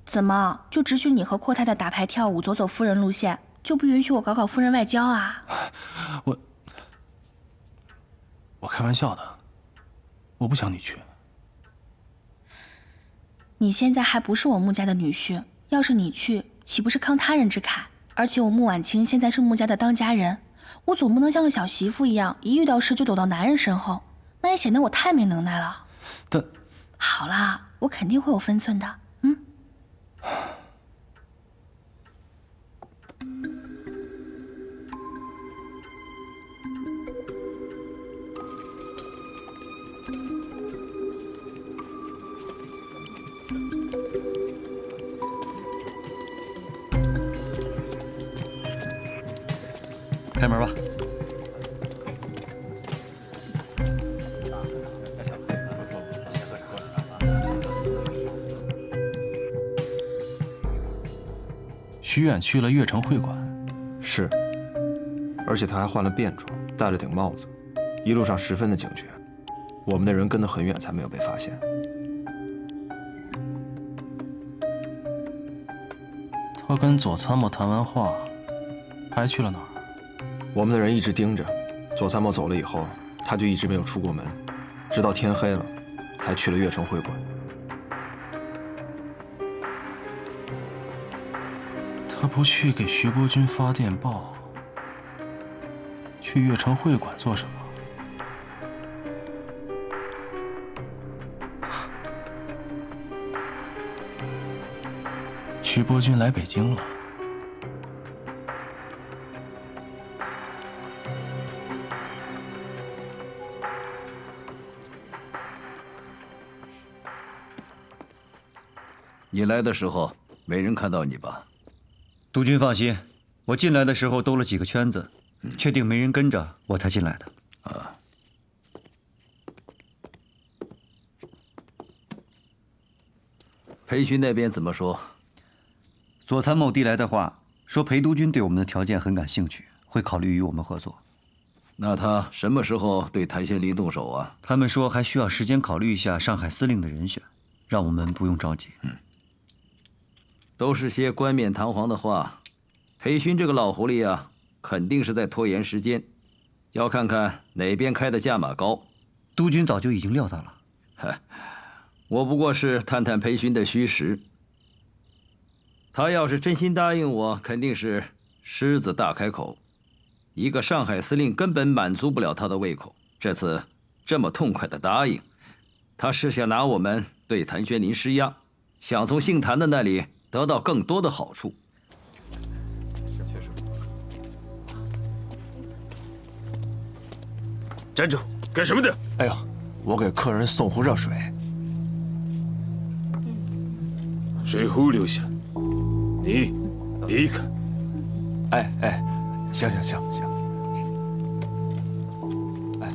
怎么就只许你和阔太太打牌跳舞，走走夫人路线，就不允许我搞搞夫人外交啊？我开玩笑的，我不想你去。你现在还不是我穆家的女婿，要是你去，岂不是慷他人之慨？而且我穆婉清现在是穆家的当家人，我总不能像个小媳妇一样，一遇到事就躲到男人身后，那也显得我太没能耐了。但好啦，我肯定会有分寸的。开门吧。徐远去了悦城会馆。是，而且他还换了便装，戴了顶帽子，一路上十分的警觉。我们的人跟得很远，才没有被发现。他跟左参谋谈完话，还去了哪儿？我们的人一直盯着，左参谋走了以后，他就一直没有出过门，直到天黑了，才去了悦城会馆。他不去给徐伯钧发电报，去悦城会馆做什么？徐伯钧来北京了。你来的时候没人看到你吧？督军放心，我进来的时候兜了几个圈子，确定没人跟着，我才进来的。啊。裴勋那边怎么说？左参谋递来的话说，裴督军对我们的条件很感兴趣，会考虑与我们合作。那他什么时候对谭先林动手啊？他们说还需要时间考虑一下上海司令的人选，让我们不用着急。都是些冠冕堂皇的话。裴勋这个老狐狸啊，肯定是在拖延时间，要看看哪边开的价码高。督军早就已经料到了。嗨，我不过是探探裴勋的虚实。他要是真心答应我，肯定是狮子大开口。一个上海司令根本满足不了他的胃口。这次这么痛快的答应，他是想拿我们对谭轩林施压，想从姓谭的那里得到更多的好处。站住！干什么的？哎呀，我给客人送壶热水。水壶留下，你离开。哎哎，行。哎，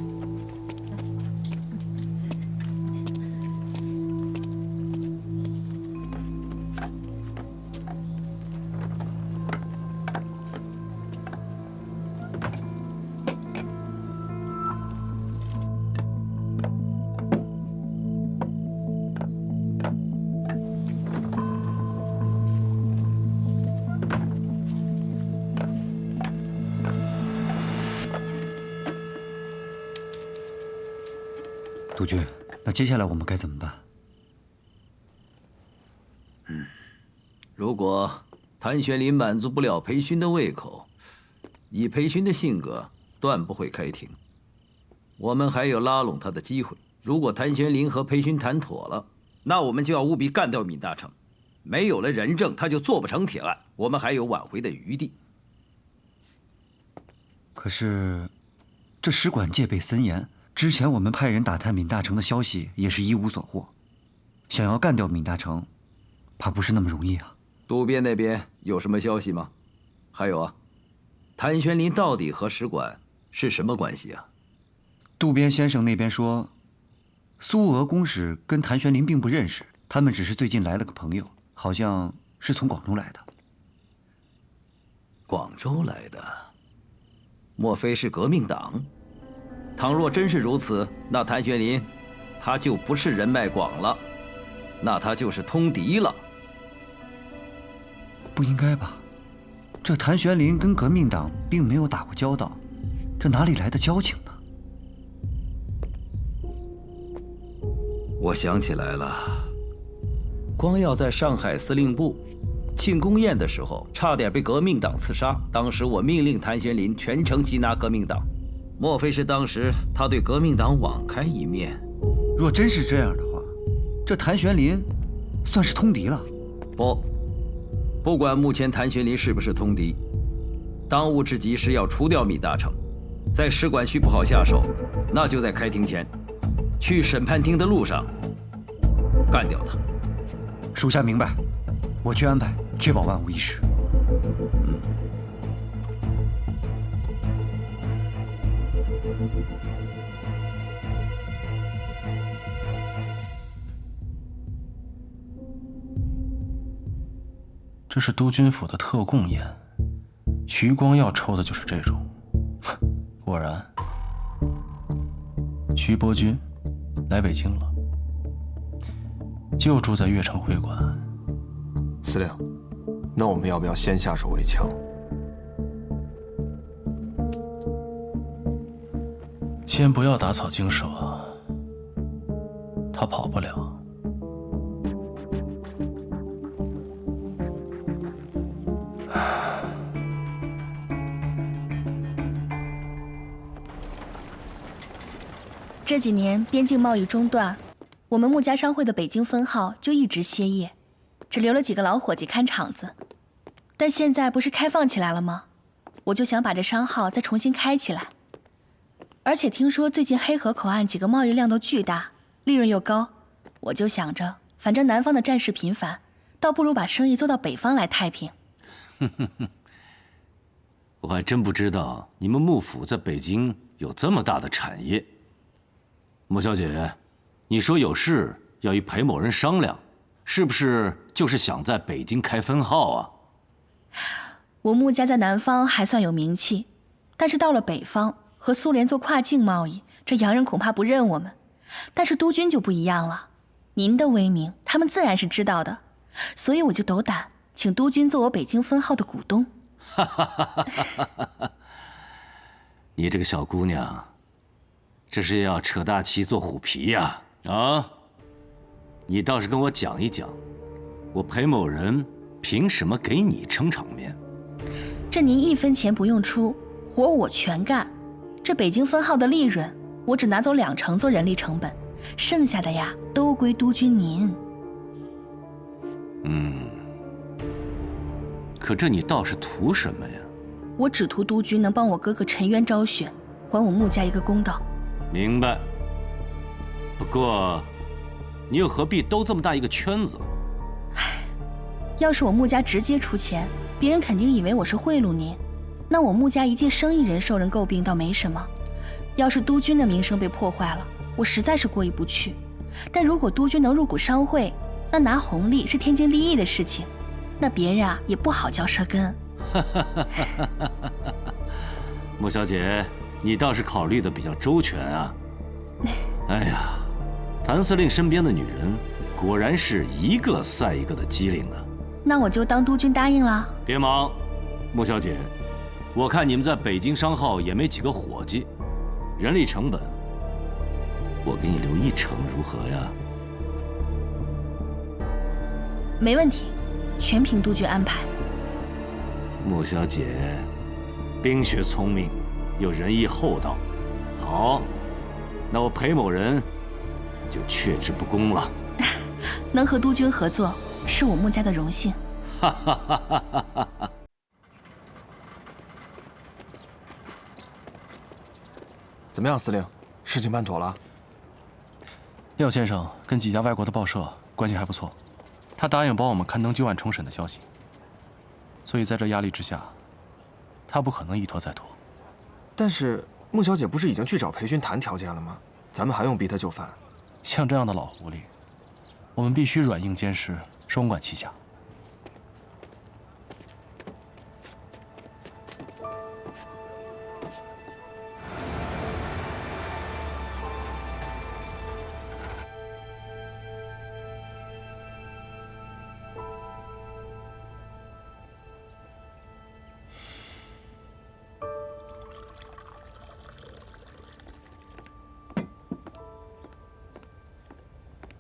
督军，那接下来我们该怎么办？如果谭玄林满足不了裴勋的胃口，以裴勋的性格，断不会开庭。我们还有拉拢他的机会。如果谭玄林和裴勋谈妥了，那我们就要务必干掉闵大成。没有了人证，他就做不成铁案，我们还有挽回的余地。可是，这使馆戒备森严。之前我们派人打探闵大成的消息，也是一无所获。想要干掉闵大成，怕不是那么容易啊。渡边那边有什么消息吗？还有啊，谭玄林到底和使馆是什么关系啊？渡边先生那边说，苏俄公使跟谭玄林并不认识，他们只是最近来了个朋友，好像是从广州来的。广州来的？莫非是革命党？倘若真是如此，那谭玄林他就不是人脉广了，那他就是通敌了。不应该吧？这谭玄林跟革命党并没有打过交道，这哪里来的交情呢？我想起来了，光耀在上海司令部庆功宴的时候，差点被革命党刺杀。当时我命令谭玄林全程缉拿革命党。莫非是当时他对革命党网开一面？若真是这样的话，这谭玄林算是通敌了。不管目前谭玄林是不是通敌，当务之急是要除掉闵大成。在使馆区不好下手，那就在开庭前，去审判厅的路上干掉他。属下明白，我去安排，确保万无一失。这是督军府的特供烟，徐光耀抽的就是这种。果然，徐伯钧来北京了，就住在悦城会馆。司令，那我们要不要先下手为强？先不要打草惊蛇，他跑不了。这几年边境贸易中断，我们穆家商会的北京分号就一直歇业，只留了几个老伙计看场子。但现在不是开放起来了吗？我就想把这商号再重新开起来。而且听说最近黑河口岸几个贸易量都巨大，利润又高，我就想着，反正南方的战事频繁，倒不如把生意做到北方来太平。我还真不知道你们穆府在北京有这么大的产业。穆小姐，你说有事要与裴某人商量，是不是就是想在北京开分号啊？我穆家在南方还算有名气，但是到了北方和苏联做跨境贸易，这洋人恐怕不认我们。但是督军就不一样了，您的威名他们自然是知道的，所以我就斗胆请督军做我北京分号的股东。你这个小姑娘，这是要扯大旗做虎皮呀！啊，你倒是跟我讲一讲，我裴某人凭什么给你撑场面？这您一分钱不用出，活我全干。这北京分号的利润，我只拿走20%做人力成本，剩下的呀都归督军您。可这你倒是图什么呀？我只图督军能帮我哥哥沉冤昭雪，还我穆家一个公道。明白。不过，你又何必兜这么大一个圈子？要是我穆家直接出钱，别人肯定以为我是贿赂您，那我穆家一介生意人受人诟病倒没什么。要是督军的名声被破坏了，我实在是过意不去。但如果督军能入股商会，那拿红利是天经地义的事情，那别人啊也不好嚼舌根。穆小姐，你倒是考虑的比较周全啊。哎呀，谭司令身边的女人果然是一个赛一个的机灵啊。那我就当督军答应了。别忙，穆小姐，我看你们在北京商号也没几个伙计，人力成本我给你留1%如何呀？没问题，全凭督军安排。穆小姐，冰雪聪明，又仁义厚道。好，那我裴某人就却之不恭了。能和督军合作，是我穆家的荣幸。怎么样，司令？事情办妥了？廖先生跟几家外国的报社关系还不错，他答应帮我们刊登旧案重审的消息。所以在这压力之下，他不可能一拖再拖。但是穆小姐不是已经去找裴勋谈条件了吗？咱们还用逼他就范？像这样的老狐狸，我们必须软硬兼施，双管齐下。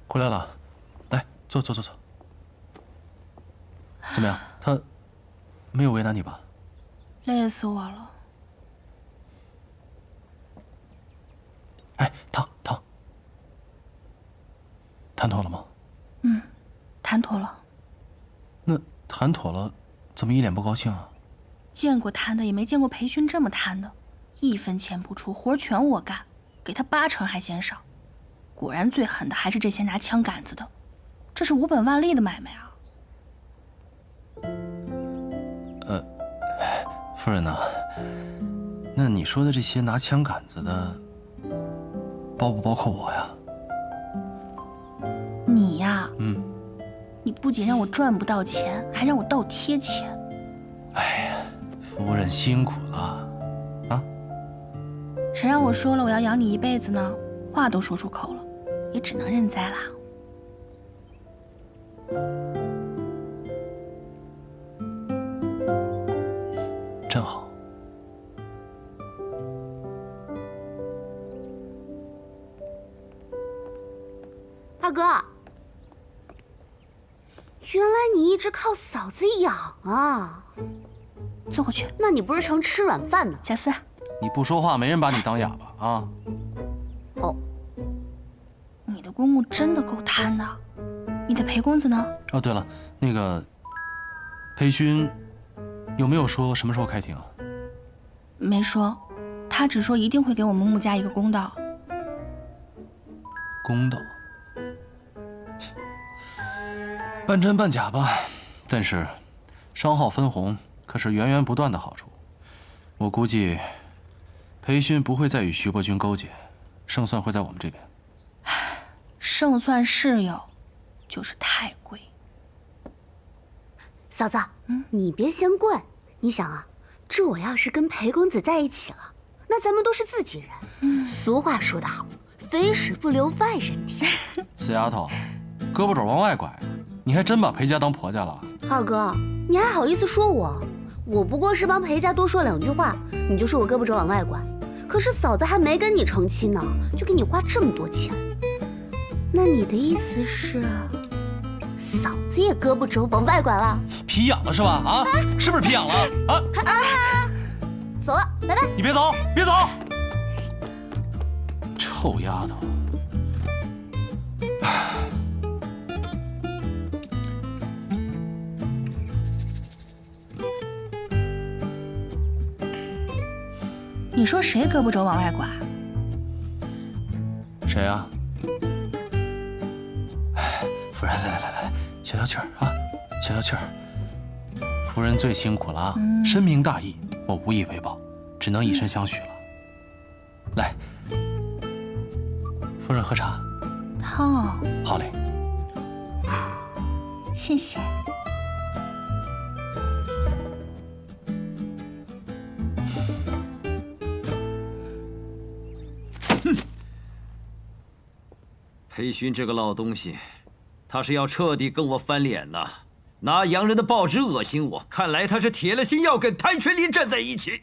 回来了，来坐。怎么样？他没有为难你吧？累死我了。哎，汤，谈妥了吗？谈妥了。那谈妥了，怎么一脸不高兴啊？见过贪的，也没见过裴勋这么贪的，一分钱不出，活全我干，给他8%还嫌少。果然最狠的还是这些拿枪杆子的，这是无本万利的买卖啊！夫人呢？那你说的这些拿枪杆子的，包不包括我呀？你呀，你不仅让我赚不到钱，还让我倒贴钱。哎呀，夫人辛苦了啊！谁让我说了我要养你一辈子呢？话都说出口了，也只能认栽啦。真好。二哥，原来你一直靠嫂子养啊！坐过去。那你不是成吃软饭呢？贾斯，你不说话，没人把你当哑巴啊！哦，你的公公真的够贪的。你的裴公子呢？哦，对了，那个裴勋有没有说什么时候开庭啊？没说，他只说一定会给我们穆家一个公道。公道，半真半假吧，但是商号分红可是源源不断的好处。我估计裴勋不会再与徐伯钧勾结，胜算会在我们这边。胜算是有，就是太贵。嫂子，你别嫌贵。你想啊，这我要是跟裴公子在一起了，那咱们都是自己人。俗话说得好，肥水不流外人田。死丫头，胳膊肘往外拐，你还真把裴家当婆家了？二哥，你还好意思说我？我不过是帮裴家多说2句话，你就说我胳膊肘往外拐。可是嫂子还没跟你成亲呢，就给你花这么多钱。那你的意思是，嫂子也胳膊肘往外拐了？皮痒了是吧？啊，是不是皮痒了？啊！走了，拜拜。你别走，别走！臭丫头！你说谁胳膊肘往外拐？谁啊？夫人，来，消消气儿啊，消消气儿。夫人最辛苦了啊，深明大义，我无以为报，只能以身相许了。来，夫人喝茶。汤。好嘞。谢谢。裴勋这个老东西，他是要彻底跟我翻脸呐！拿洋人的报纸恶心我，看来他是铁了心要跟谭玄林站在一起。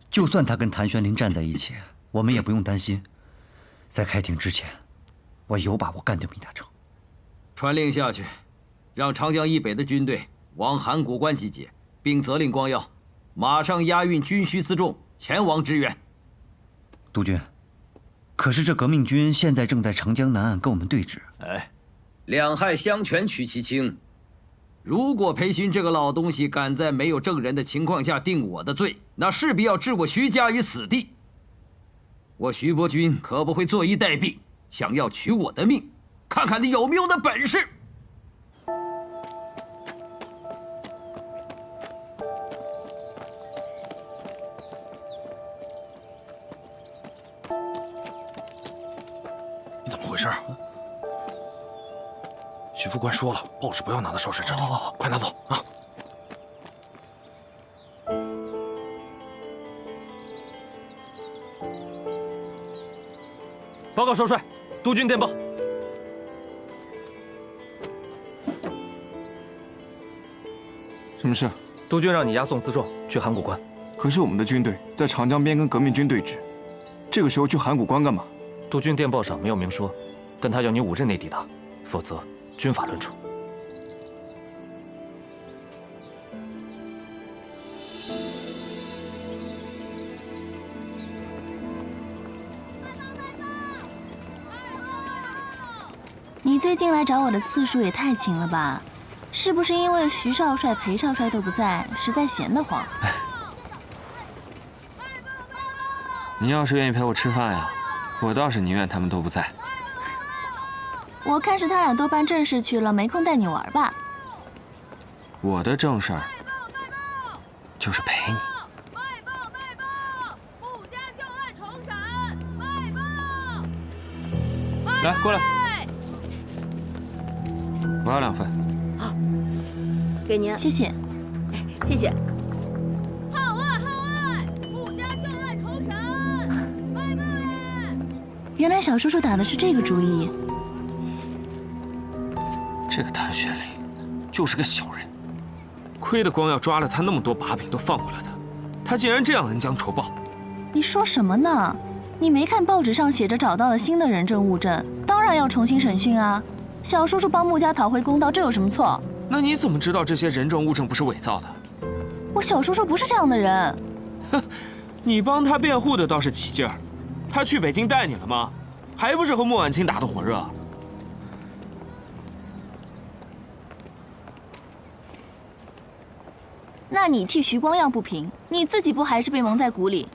就算他跟谭玄林站在一起，我们也不用担心。在开庭之前，我有把握干掉闵大成。传令下去，让长江以北的军队往函谷关集结，并责令光耀马上押运军需辎重前往支援。督军，可是这革命军现在正在长江南岸跟我们对峙。哎，两害相权取其轻。如果裴勋这个老东西敢在没有证人的情况下定我的罪，那势必要置我徐家于死地。我徐伯钧可不会坐以待毙，想要取我的命，看看你有没有那本事。你怎么回事？徐副官说了，报纸不要拿到少帅这里，快拿走啊！报告少帅，督军电报。什么事？督军让你押送辎重去函谷关。可是我们的军队在长江边跟革命军对峙，这个时候去函谷关干嘛？督军电报上没有明说，但他要你5日内抵达，否则军法论处。你最近来找我的次数也太勤了吧？是不是因为徐少帅、裴少帅都不在，实在闲得慌？你要是愿意陪我吃饭呀，我倒是宁愿他们都不在。我看是他俩都办正事去了，没空带你玩吧？我的正事儿就是陪你。来，过来。要2份。好，给您，谢谢，谢谢。号外！穆家旧案重审，外报嘞！原来小叔叔打的是这个主意。这个谭玄龄就是个小人，亏得光耀抓了他那么多把柄都放过了他，他竟然这样恩将仇报。你说什么呢？你没看报纸上写着找到了新的人证物证，当然要重新审讯啊。小叔叔帮穆家讨回公道，这有什么错？那你怎么知道这些人证物证不是伪造的？我小叔叔不是这样的人。哼，你帮他辩护的倒是起劲儿，他去北京带你了吗？还不是和穆婉清打得火热？那你替徐光耀不平，你自己不还是被蒙在鼓里？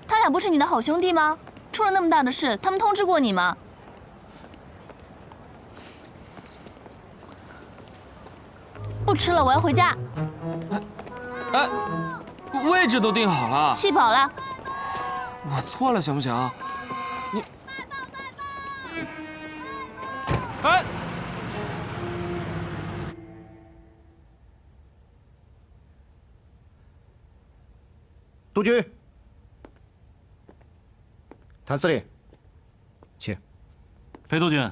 他俩不是你的好兄弟吗？出了那么大的事，他们通知过你吗？不吃了，我要回家。哎，位置都定好了。气饱了。我错了，行不行？你，哎，督军，谭司令，请。裴督军，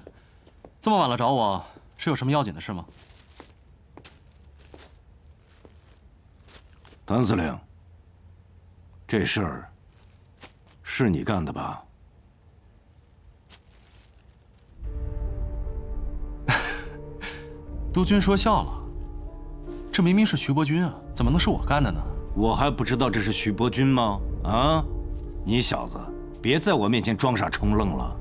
这么晚了找我，是有什么要紧的事吗？谭司令，这事儿是你干的吧？督军说笑了，这明明是徐伯钧啊，怎么能是我干的呢？我还不知道这是徐伯钧吗？啊，你小子别在我面前装傻充愣了。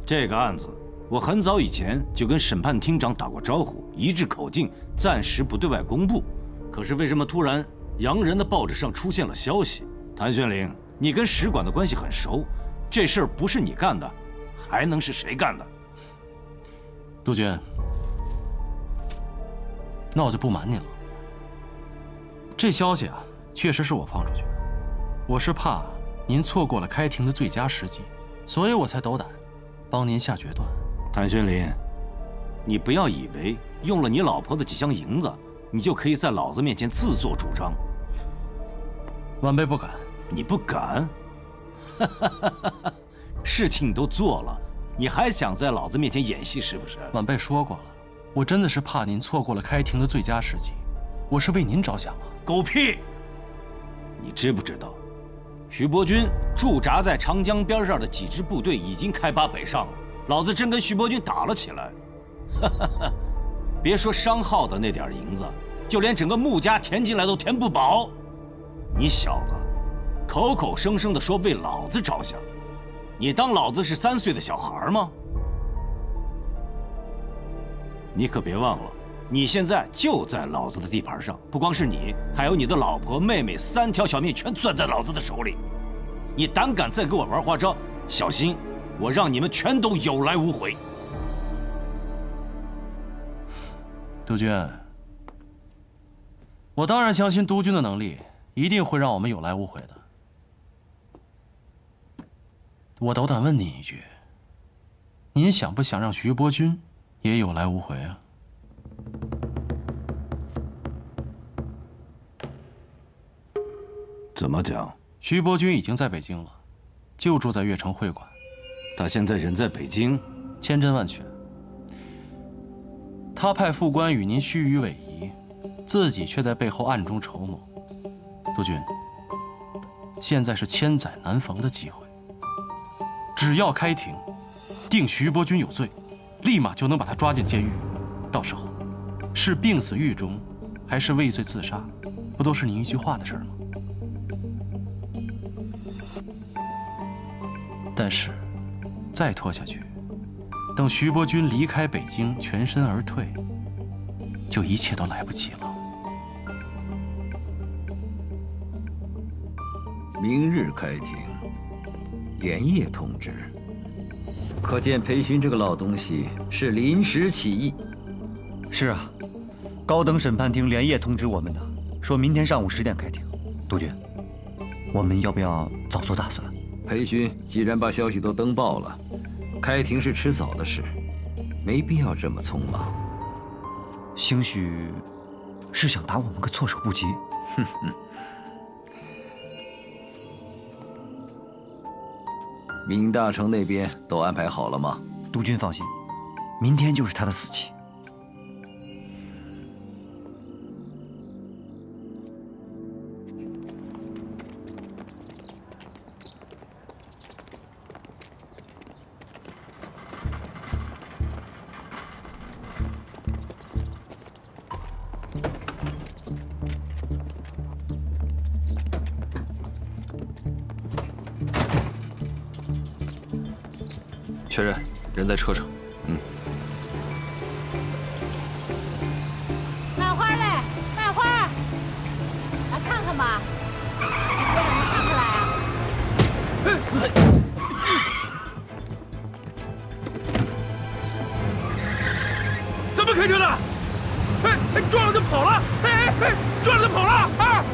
这个案子，我很早以前就跟审判厅长打过招呼，一致口径，暂时不对外公布。可是为什么突然洋人的报纸上出现了消息？谭玄龄，你跟使馆的关系很熟，这事儿不是你干的，还能是谁干的？督军，那我就不瞒您了。这消息啊，确实是我放出去的。我是怕您错过了开庭的最佳时机，所以我才斗胆帮您下决断。谭玄龄，你不要以为用了你老婆的几箱银子，你就可以在老子面前自作主张。晚辈不敢。你不敢？事情都做了，你还想在老子面前演戏是不是？晚辈说过了，我真的是怕您错过了开庭的最佳时机，我是为您着想啊。狗屁！你知不知道，徐伯钧驻扎在长江边上的几支部队已经开拔北上了，老子真跟徐伯钧打了起来。别说商号的那点银子，就连整个穆家填进来都填不饱。你小子口口声声的说为老子着想，你当老子是3岁的小孩吗？你可别忘了，你现在就在老子的地盘上，不光是你，还有你的老婆、妹妹，3条小命全攥在老子的手里。你胆敢再给我玩花招，小心我让你们全都有来无回。督军，我当然相信督军的能力，一定会让我们有来无回的。我斗胆问您一句，您想不想让徐伯钧也有来无回啊？怎么讲？徐伯钧已经在北京了，就住在悦城会馆。他现在人在北京，千真万确。他派副官与您虚与委蛇，自己却在背后暗中筹谋。督军，现在是千载难逢的机会，只要开庭，定徐伯钧有罪，立马就能把他抓进监狱。到时候，是病死狱中，还是畏罪自杀，不都是您一句话的事吗？但是，再拖下去，等徐伯钧离开北京，全身而退，就一切都来不及了。明日开庭，连夜通知。可见裴勋这个老东西是临时起意。是啊，高等审判庭连夜通知我们的，说明天上午10点开庭。督军，我们要不要早做打算？裴勋既然把消息都登报了，开庭是迟早的事，没必要这么匆忙。兴许是想打我们个措手不及。哼哼。明大成那边都安排好了吗？督军放心，明天就是他的死期。确认，人在车上。卖花嘞，卖花，来看看吧。你先让他看出来啊！怎么开车的？哎，撞了就跑了！哎，撞了就跑了啊！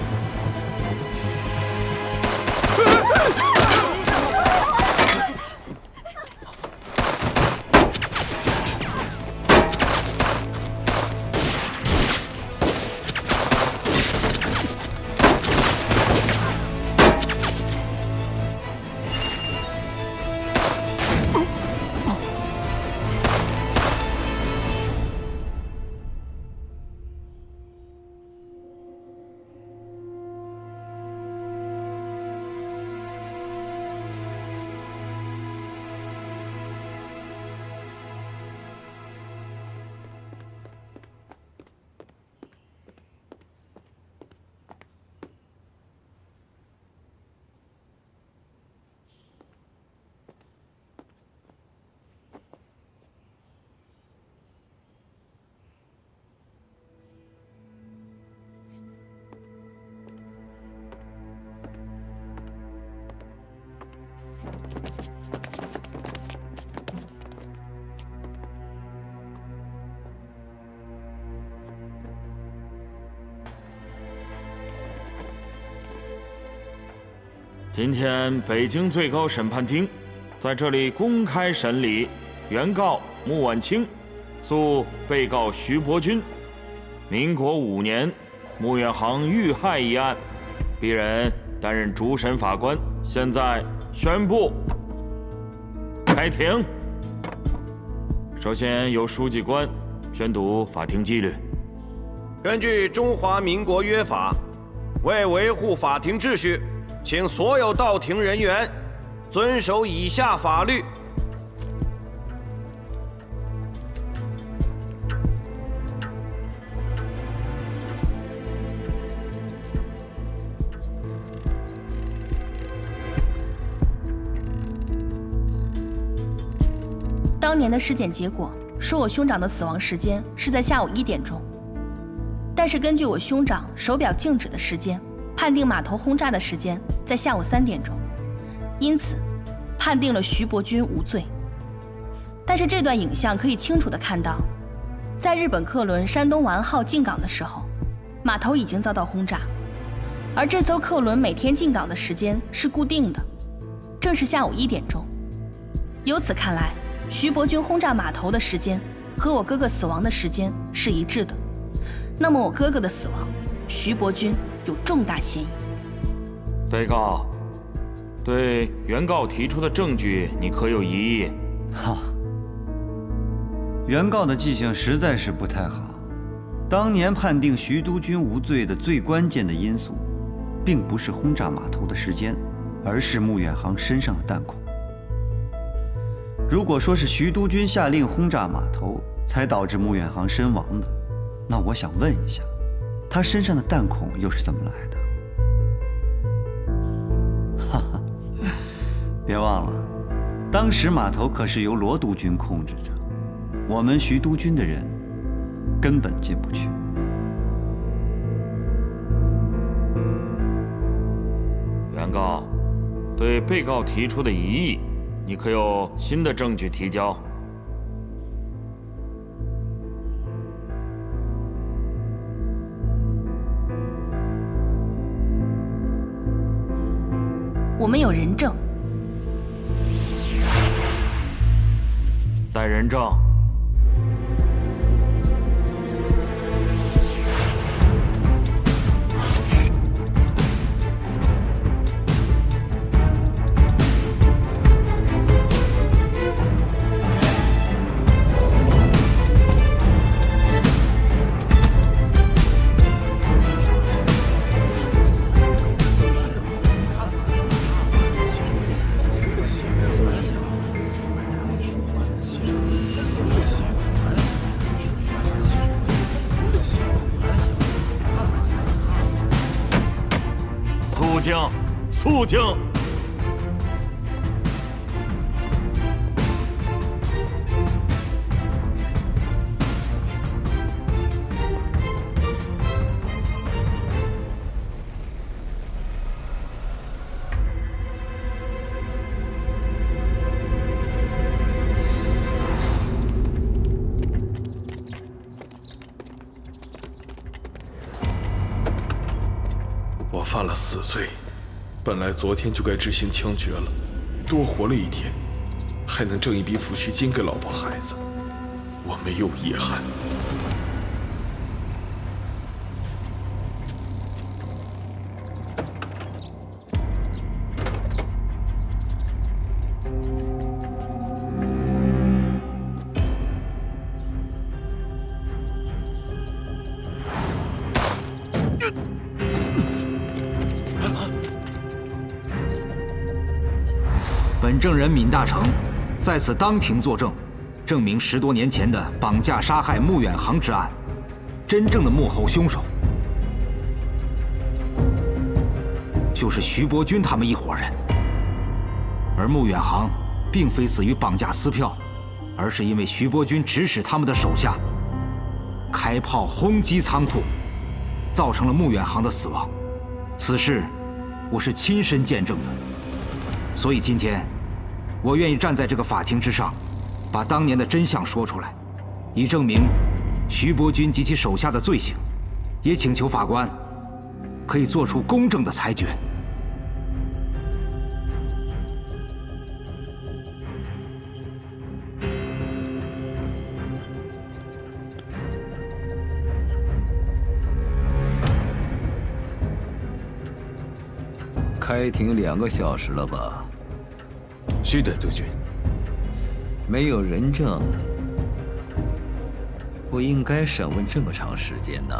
今天北京最高审判厅在这里公开审理原告穆婉清诉被告徐伯钧民国5年穆远航遇害一案，鄙人担任主审法官，现在宣布开庭。首先由书记官宣读法庭纪律。根据中华民国约法，为维护法庭秩序，请所有到庭人员遵守以下法律。当年的尸检结果说我兄长的死亡时间是在下午1点钟，但是根据我兄长手表静止的时间，判定码头轰炸的时间在下午3点钟，因此判定了徐伯钧无罪。但是这段影像可以清楚地看到，在日本客轮山东丸号进港的时候，码头已经遭到轰炸，而这艘客轮每天进港的时间是固定的，正是下午1点钟。由此看来，徐伯钧轰炸码头的时间和我哥哥死亡的时间是一致的。那么我哥哥的死亡，徐伯钧有重大嫌疑。被告对原告提出的证据，你可有疑义？哈，原告的记性实在是不太好。当年判定徐督军无罪的最关键的因素，并不是轰炸码头的时间，而是穆远航身上的弹孔。如果说是徐督军下令轰炸码头，才导致穆远航身亡的，那我想问一下，他身上的弹孔又是怎么来的？哈哈，别忘了，当时码头可是由罗督军控制着，我们徐督军的人根本进不去。原告对被告提出的疑义，你可有新的证据提交？我们有人证。带人证。静，肃静。我犯了死罪，本来昨天就该执行枪决了，多活了一天，还能挣一笔抚恤金给老婆孩子，我没有遗憾。本证人闵大成在此当庭作证，证明10多年前的绑架杀害穆远航之案，真正的幕后凶手就是徐伯钧他们一伙人。而穆远航并非死于绑架撕票，而是因为徐伯钧指使他们的手下开炮轰击仓库，造成了穆远航的死亡。此事我是亲身见证的，所以今天我愿意站在这个法庭之上，把当年的真相说出来，以证明徐伯钧及其手下的罪行，也请求法官可以做出公正的裁决。开庭2个小时了吧？是的，督军。没有人证，不应该审问这么长时间呢。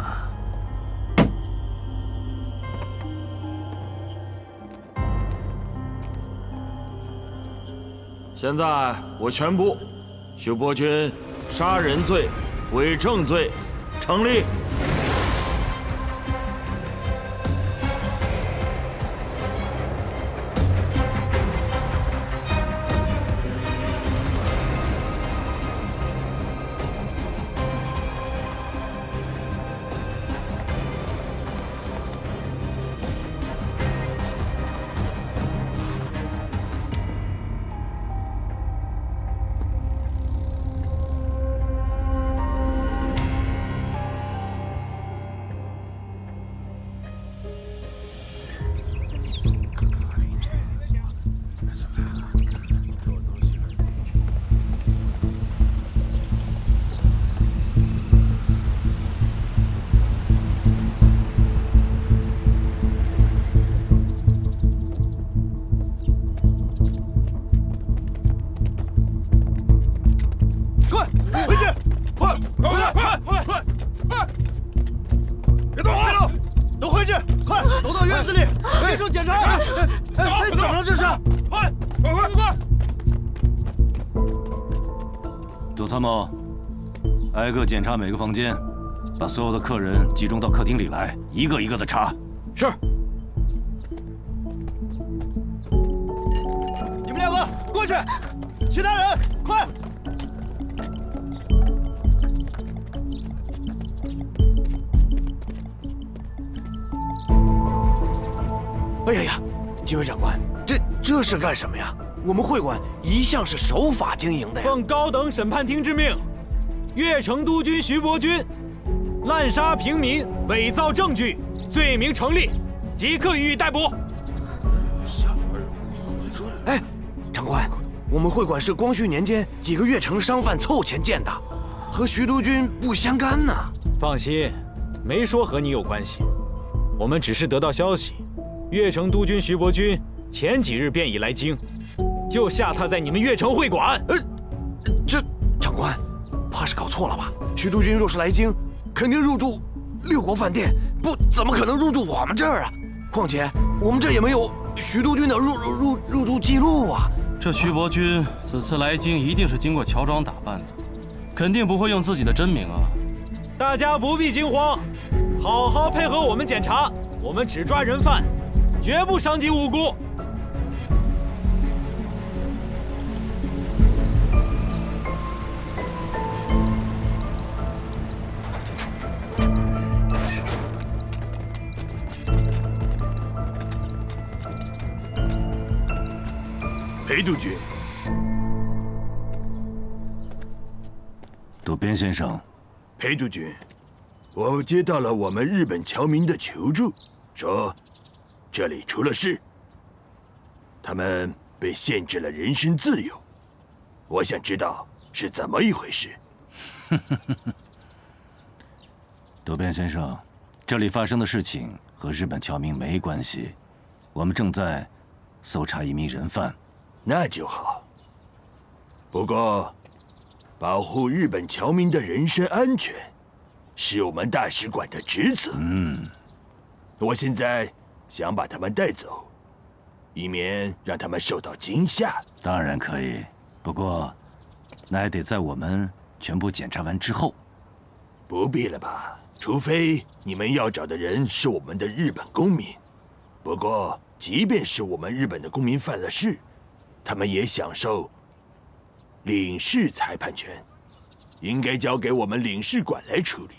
现在我宣布，徐伯钧杀人罪、伪证罪成立。挨个检查每个房间，把所有的客人集中到客厅里来，一个一个的查。是。你们2个过去，其他人快！哎呀呀，几位长官，这是干什么呀？我们会馆一向是守法经营的呀。奉高等审判庭之命，越城督军徐伯钧滥杀平民、伪造证据，罪名成立，即刻予以逮捕。哎，长官，我们会馆是光绪年间几个越城商贩凑钱建的，和徐督军不相干呢。放心，没说和你有关系。我们只是得到消息，越城督军徐伯钧前几日便已来京，就下榻在你们越城会馆。这长官，怕是搞错了吧？徐督军若是来京，肯定入住6国饭店，不怎么可能入住我们这儿啊？况且我们这也没有徐督军的入住记录啊。这徐伯钧此次来京一定是经过乔装打扮的，肯定不会用自己的真名啊。大家不必惊慌，好好配合我们检查，我们只抓人犯，绝不伤及无辜。裴督军，渡边先生，裴督军，我接到了我们日本侨民的求助，说这里出了事，他们被限制了人身自由。我想知道是怎么一回事。渡边先生，这里发生的事情和日本侨民没关系，我们正在搜查一名人犯。那就好。不过，保护日本侨民的人身安全，是我们大使馆的职责。我现在想把他们带走，以免让他们受到惊吓。当然可以，不过那还得在我们全部检查完之后。不必了吧？除非你们要找的人是我们的日本公民。不过，即便是我们日本的公民犯了事，他们也享受领事裁判权，应该交给我们领事馆来处理。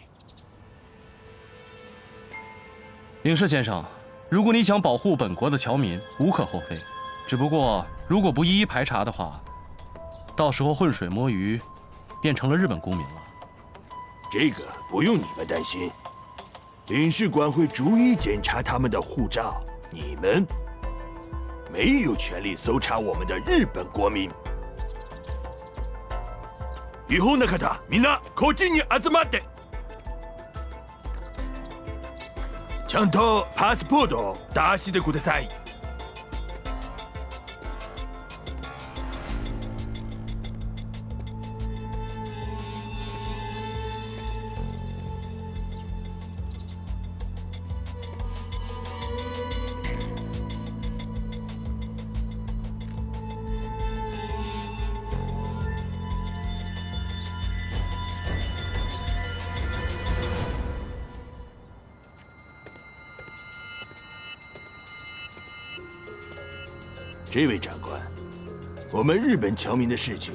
领事先生，如果你想保护本国的侨民，无可厚非。只不过，如果不一一排查的话，到时候浑水摸鱼，变成了日本公民了。这个不用你们担心，领事馆会逐一检查他们的护照。你们没有权利搜查我们的日本国民。日本の方、みんなこっちに集まって。ちゃんとパスポートを出してください。这位长官，我们日本侨民的事情，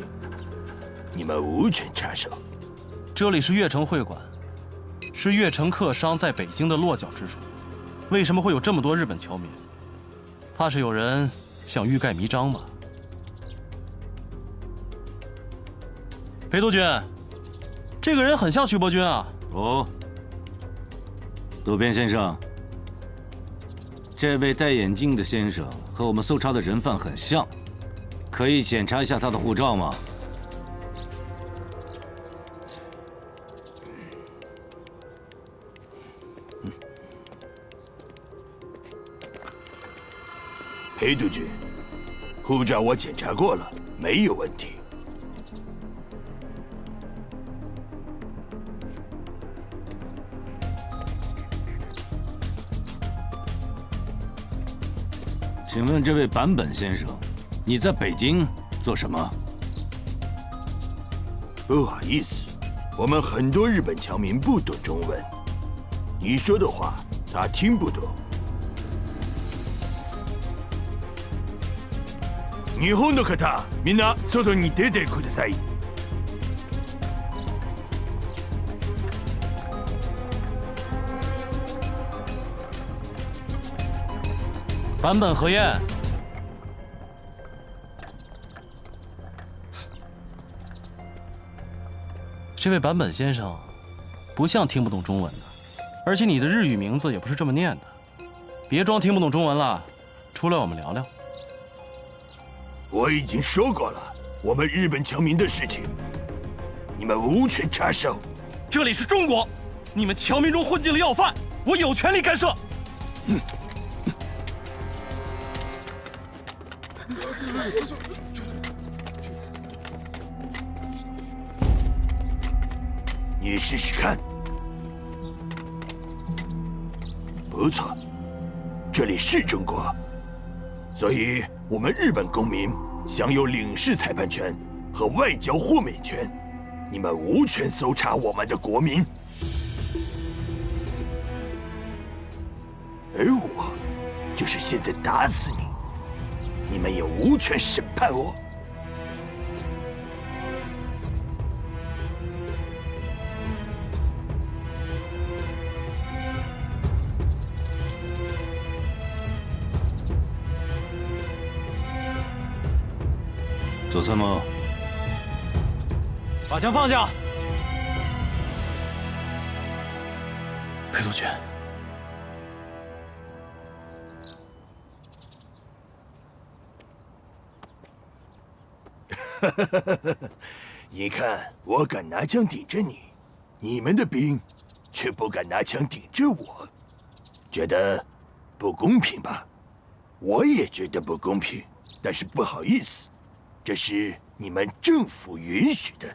你们无权插手。这里是悦城会馆，是悦城客商在北京的落脚之处。为什么会有这么多日本侨民？怕是有人想欲盖弥彰吧？裴督军，这个人很像徐伯钧啊。哦，渡边先生，这位戴眼镜的先生和我们搜查的人犯很像，可以检查一下他的护照吗？裴督军，护照我检查过了，没有问题。请问这位坂本先生，你在北京做什么？不好意思，我们很多日本侨民不懂中文，你说的话他听不懂。日本の方、みんな外に出てください。坂本和彦，这位坂本先生，不像听不懂中文的，而且你的日语名字也不是这么念的。别装听不懂中文了，出来我们聊聊。我已经说过了，我们日本侨民的事情，你们无权插手。这里是中国，你们侨民中混进了要犯，我有权利干涉。你试试看。不错，这里是中国，所以我们日本公民享有领事裁判权和外交豁免权，你们无权搜查我们的国民。而我就是现在打死你，你们也无权审判我。左参谋，把枪放下。裴督军，你看，我敢拿枪顶着你，你们的兵却不敢拿枪顶着我，觉得不公平吧？我也觉得不公平，但是不好意思，这是你们政府允许的。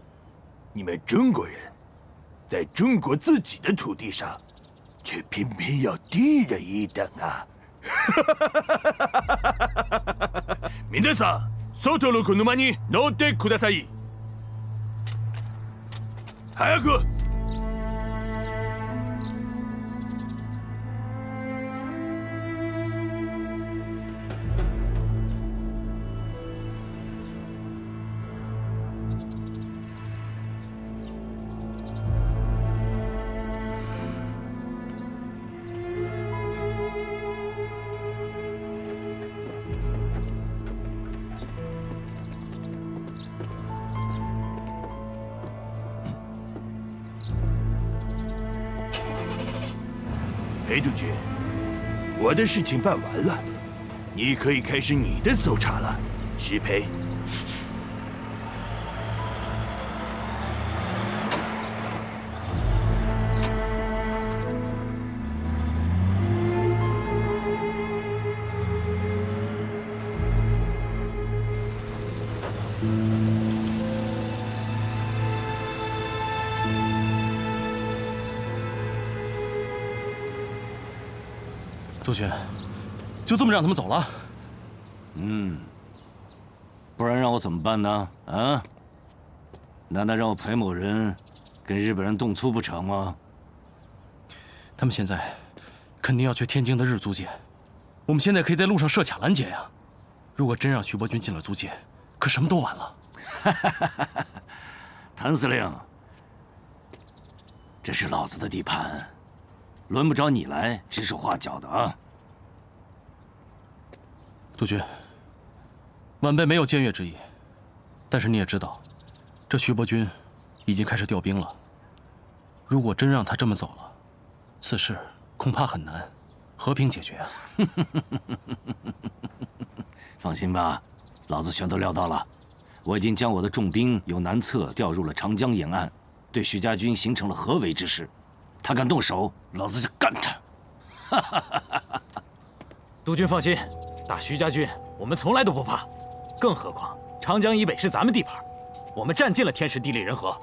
你们中国人，在中国自己的土地上，却偏偏要低人一等啊！皆さん、外の車に乗ってください。早く！裴督军，我的事情办完了，你可以开始你的搜查了，石培。督军，就这么让他们走了？不然让我怎么办呢？啊？难道让我裴某人跟日本人动粗不成吗？他们现在肯定要去天津的日租界，我们现在可以在路上设卡拦截呀。如果真让徐伯钧进了租界，可什么都晚了。谭司令，这是老子的地盘。轮不着你来指手画脚的啊！督军，晚辈没有僭越之意，但是你也知道，这徐伯钧已经开始调兵了。如果真让他这么走了，此事恐怕很难和平解决啊！放心吧，老子全都料到了，我已经将我的重兵由南侧调入了长江沿岸，对徐家军形成了合围之势。他敢动手，老子就干他！督军放心，打徐家军我们从来都不怕，更何况长江以北是咱们地盘，我们占尽了天时地利人和。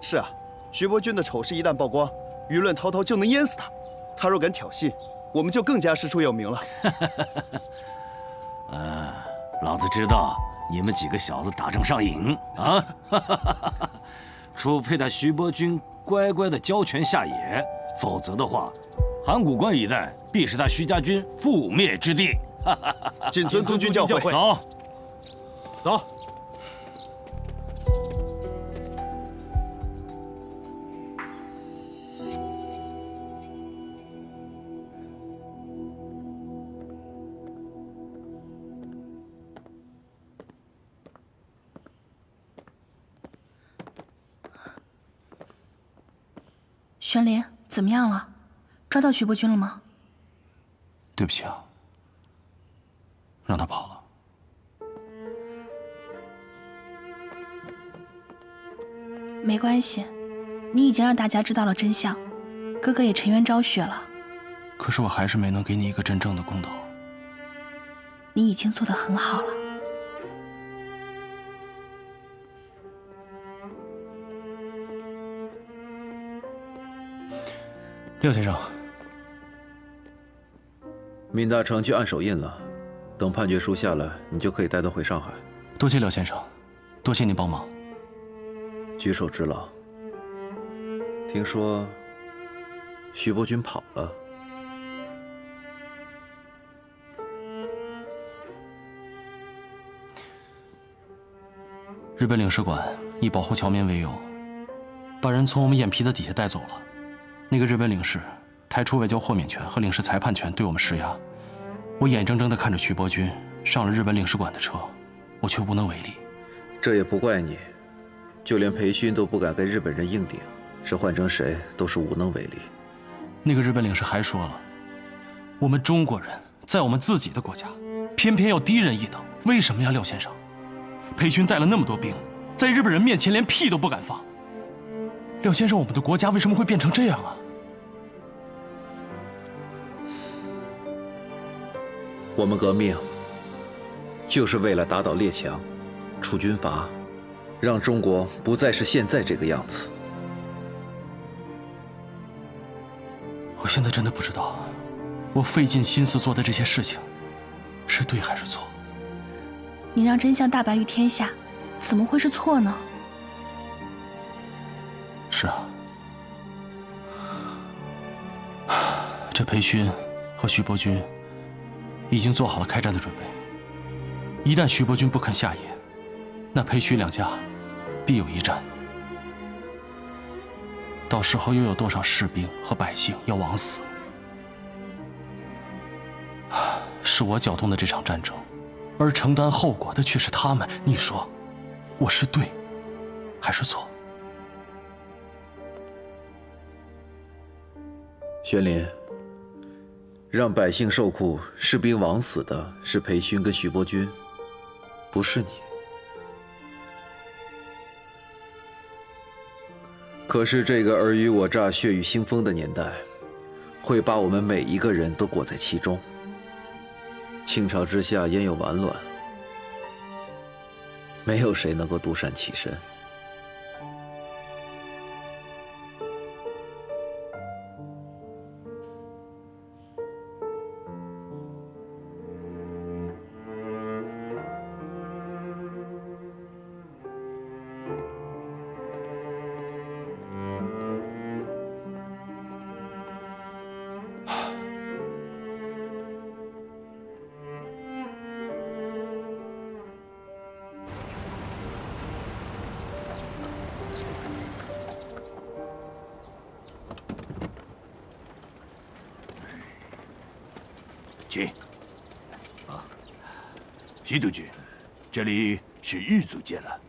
是啊，徐伯钧的丑事一旦曝光，舆论滔滔就能淹死他。他若敢挑衅，我们就更加师出有名了。老子知道你们几个小子打仗上瘾啊！除非他徐伯钧乖乖的交权下野，否则的话，函谷关一带必是他徐家军覆灭之地。谨遵督军教诲。走，走。玄林，怎么样了？抓到徐伯钧了吗？对不起啊，让他跑了。没关系，你已经让大家知道了真相，哥哥也沉冤昭雪了。可是我还是没能给你一个真正的公道。你已经做得很好了。廖先生，闵大成去按手印了，等判决书下来，你就可以带他回上海。多谢廖先生，多谢您帮忙。举手之劳。听说徐伯钧跑了。日本领事馆以保护侨民为由，把人从我们眼皮子底下带走了。那个日本领事抬出外交豁免权和领事裁判权对我们施压，我眼睁睁地看着徐伯钧上了日本领事馆的车，我却无能为力。这也不怪你，就连裴勋都不敢跟日本人硬顶，是换成谁都是无能为力。那个日本领事还说了，我们中国人在我们自己的国家，偏偏要低人一等，为什么呀，廖先生？裴勋带了那么多兵，在日本人面前连屁都不敢放。廖先生，我们的国家为什么会变成这样啊？我们革命就是为了打倒列强，除军阀，让中国不再是现在这个样子。我现在真的不知道，我费尽心思做的这些事情，是对还是错？你让真相大白于天下，怎么会是错呢？是啊，这裴勋和徐伯钧已经做好了开战的准备。一旦徐伯钧不肯下野，那裴徐两家必有一战。到时候又有多少士兵和百姓要枉死？是我搅动的这场战争，而承担后果的却是他们。你说，我是对还是错？玄林，让百姓受苦、士兵枉死的是裴勋跟徐伯钧，不是你。可是这个尔虞我诈、血雨腥风的年代，会把我们每一个人都裹在其中。倾巢之下焉有完卵？没有谁能够独善其身。请。徐督军，这里是日租界了。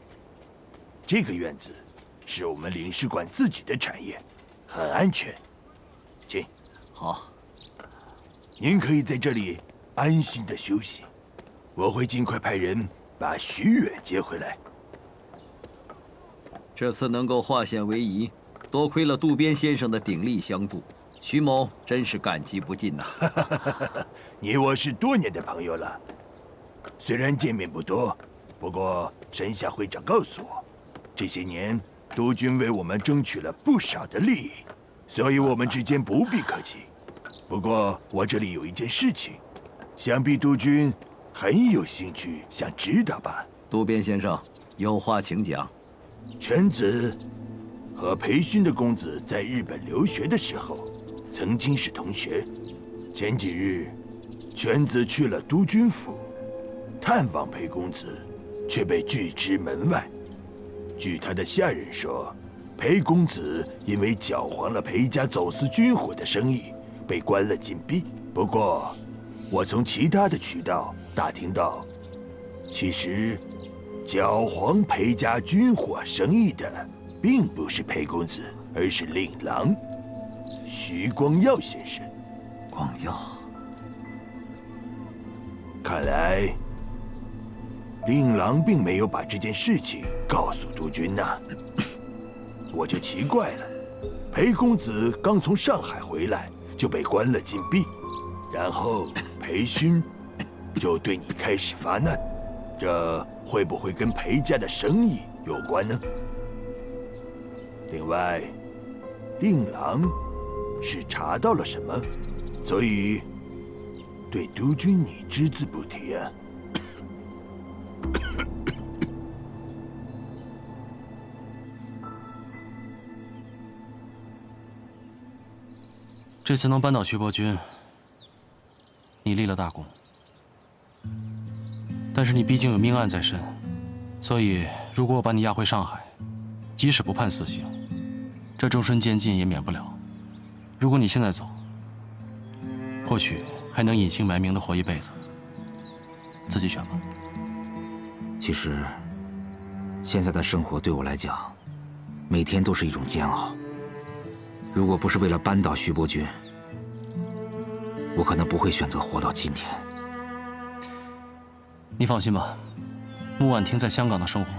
这个院子是我们领事馆自己的产业，很安全。请。好。您可以在这里安心的休息，我会尽快派人把徐远接回来。这次能够化险为夷，多亏了渡边先生的鼎力相助。徐某真是感激不尽呐！你我是多年的朋友了，虽然见面不多，不过沈夏会长告诉我，这些年督军为我们争取了不少的利益，所以我们之间不必客气。不过我这里有一件事情，想必督军很有兴趣想知道吧？渡边先生，有话请讲。犬子和裴勋的公子在日本留学的时候，曾经是同学。前几日，犬子去了督军府，探望裴公子，却被拒之门外。据他的下人说，裴公子因为搅黄了裴家走私军火的生意，被关了禁闭。不过，我从其他的渠道打听到，其实搅黄裴家军火生意的，并不是裴公子，而是令郎徐光耀先生。光耀，看来令郎并没有把这件事情告诉督军呐。我就奇怪了，裴公子刚从上海回来就被关了禁闭，然后裴勋就对你开始发难，这会不会跟裴家的生意有关呢？另外，令郎是查到了什么，所以对督军你只字不提啊？这次能扳倒徐伯钧，你立了大功。但是你毕竟有命案在身，所以如果我把你押回上海，即使不判死刑，这终身监禁也免不了。如果你现在走，或许还能隐姓埋名的活一辈子。自己选吧。其实，现在的生活对我来讲，每天都是一种煎熬。如果不是为了扳倒徐伯钧，我可能不会选择活到今天。你放心吧，穆婉婷在香港的生活，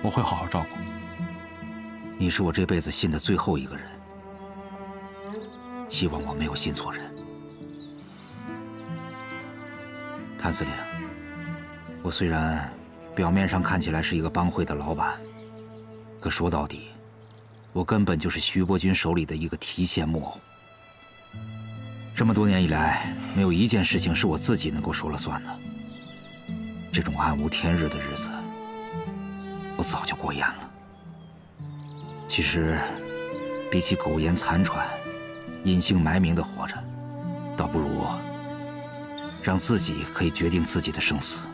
我会好好照顾。你是我这辈子信的最后一个人，希望我没有信错人。谭司令，我虽然表面上看起来是一个帮会的老板，可说到底，我根本就是徐伯钧手里的一个提线木偶。这么多年以来，没有一件事情是我自己能够说了算的。这种暗无天日的日子，我早就过厌了。其实，比起苟延残喘、隐姓埋名的活着，倒不如让自己可以决定自己的生死，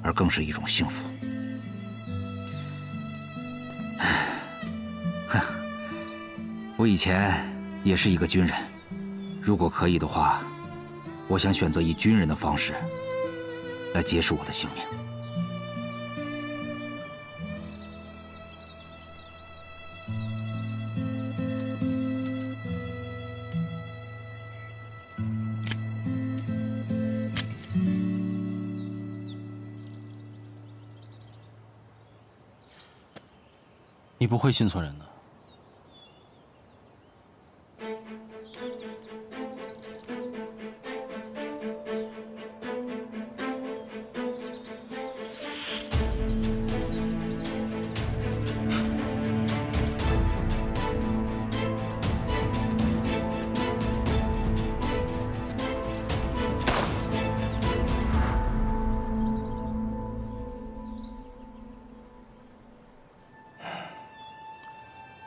而更是一种幸福。我以前也是一个军人，如果可以的话，我想选择以军人的方式来结束我的性命。你不会信错人的。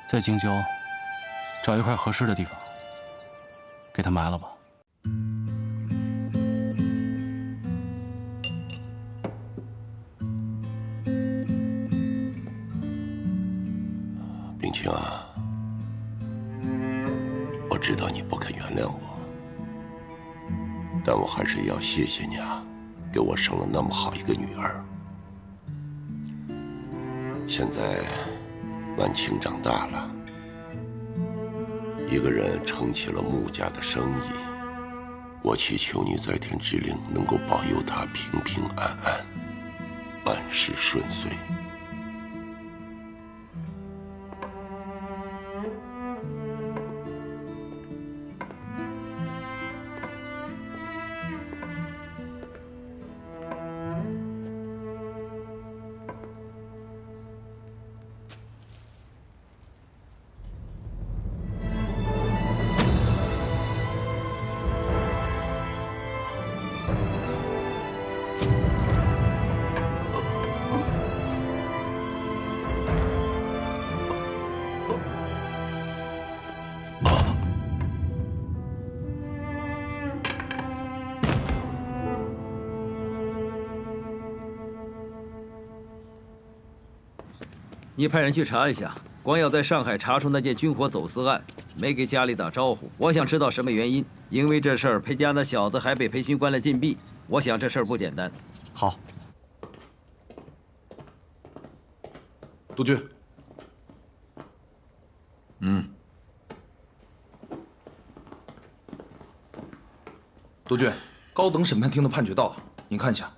在京郊找一块合适的地方，给他埋了吧。冰清啊，我知道你不肯原谅我，但我还是要谢谢你啊，给我生了那么好一个女儿。现在万清长大了，一个人撑起了穆家的生意。我祈求你在天之灵能够保佑他平平安安，万事顺遂。你派人去查一下，光耀在上海查出那件军火走私案，没给家里打招呼。我想知道什么原因，因为这事儿裴家那小子还被裴勋关了禁闭。我想这事儿不简单。好，督军。督军，高等审判庭的判决到了，您看一下。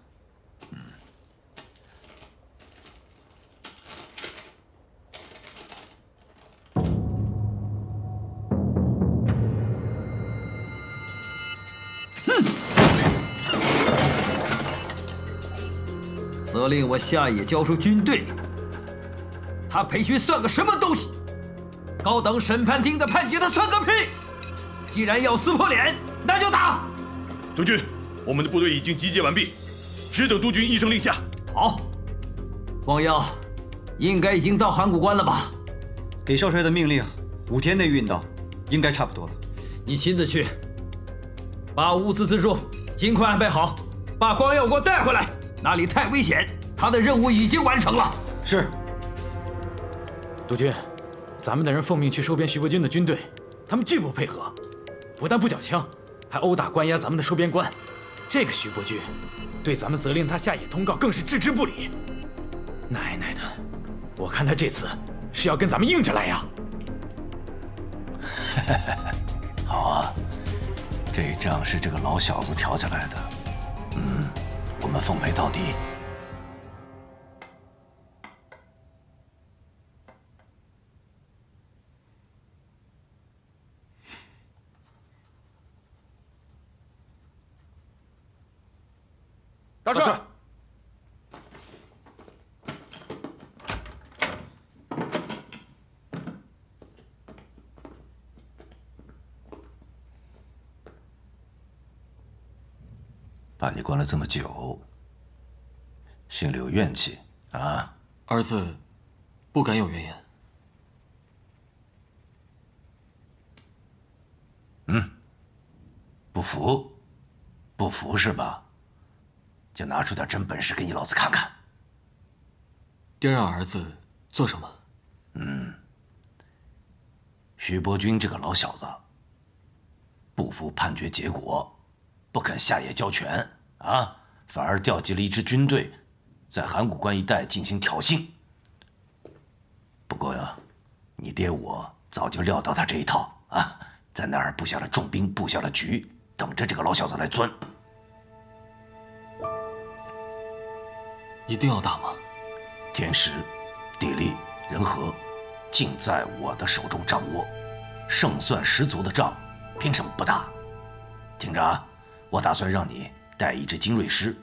责令我下野交出军队。他裴勋算个什么东西？高等审判庭的判决他算个屁！既然要撕破脸，那就打！督军，我们的部队已经集结完毕，只等督军一声令下。好。光耀，应该已经到函谷关了吧？给少帅的命令，5天内运到，应该差不多了。你亲自去，把物资自助尽快安排好，把光耀给我带回来。那里太危险，他的任务已经完成了。是。督军，咱们的人奉命去收编徐伯钧的军队，他们拒不配合，不但不缴枪，还殴打关押咱们的收编官。这个徐伯钧，对咱们责令他下野通告更是置之不理。奶奶的，我看他这次是要跟咱们硬着来呀！好啊，这仗是这个老小子挑起来的，我们奉陪到底。大帅，把你关了这么久，心里有怨气啊？儿子不敢有怨言。不服？不服是吧？就拿出点真本事给你老子看看。爹让儿子做什么？徐伯钧这个老小子，不服判决结果，不肯下野交权啊，反而调集了一支军队，在函谷关一带进行挑衅。不过呀，你爹我早就料到他这一套啊，在那儿布下了重兵，布下了局，等着这个老小子来钻。一定要打吗？天时、地利、人和，尽在我的手中掌握。胜算十足的仗，凭什么不打？听着啊，我打算让你带一支精锐师，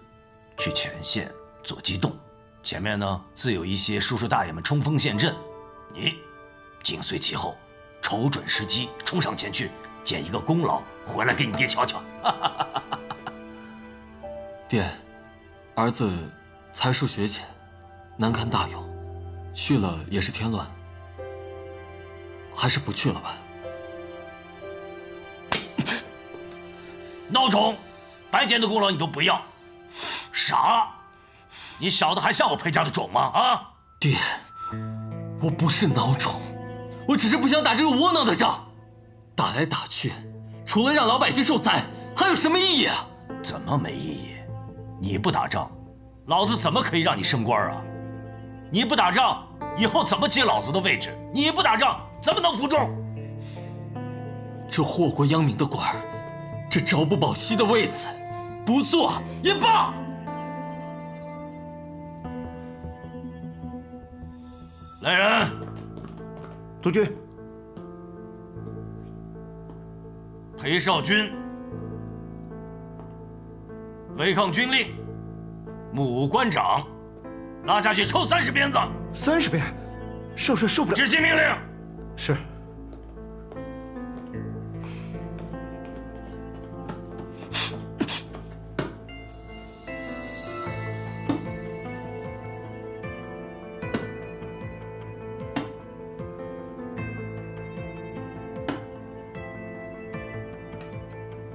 去前线做机动，前面呢自有一些叔叔大爷们冲锋陷阵，你紧随其后，瞅准时机冲上前去，捡一个功劳回来给你爹瞧瞧。爹，儿子才疏学浅，难堪大用，去了也是添乱，还是不去了吧。孬种，白捡的功劳你都不要，傻！你小子还像我裴家的种吗？啊！爹，我不是孬种，我只是不想打这个窝囊的仗，打来打去，除了让老百姓受灾，还有什么意义啊？怎么没意义？你不打仗，老子怎么可以让你升官啊？你不打仗，以后怎么接老子的位置？你不打仗，怎么能服众？这祸国殃民的官儿，这朝不保夕的位子，不做也罢。来人！督军。裴少军，违抗军令，目无官长，拉下去抽30鞭子。30鞭，少帅受不了。执行命令。是。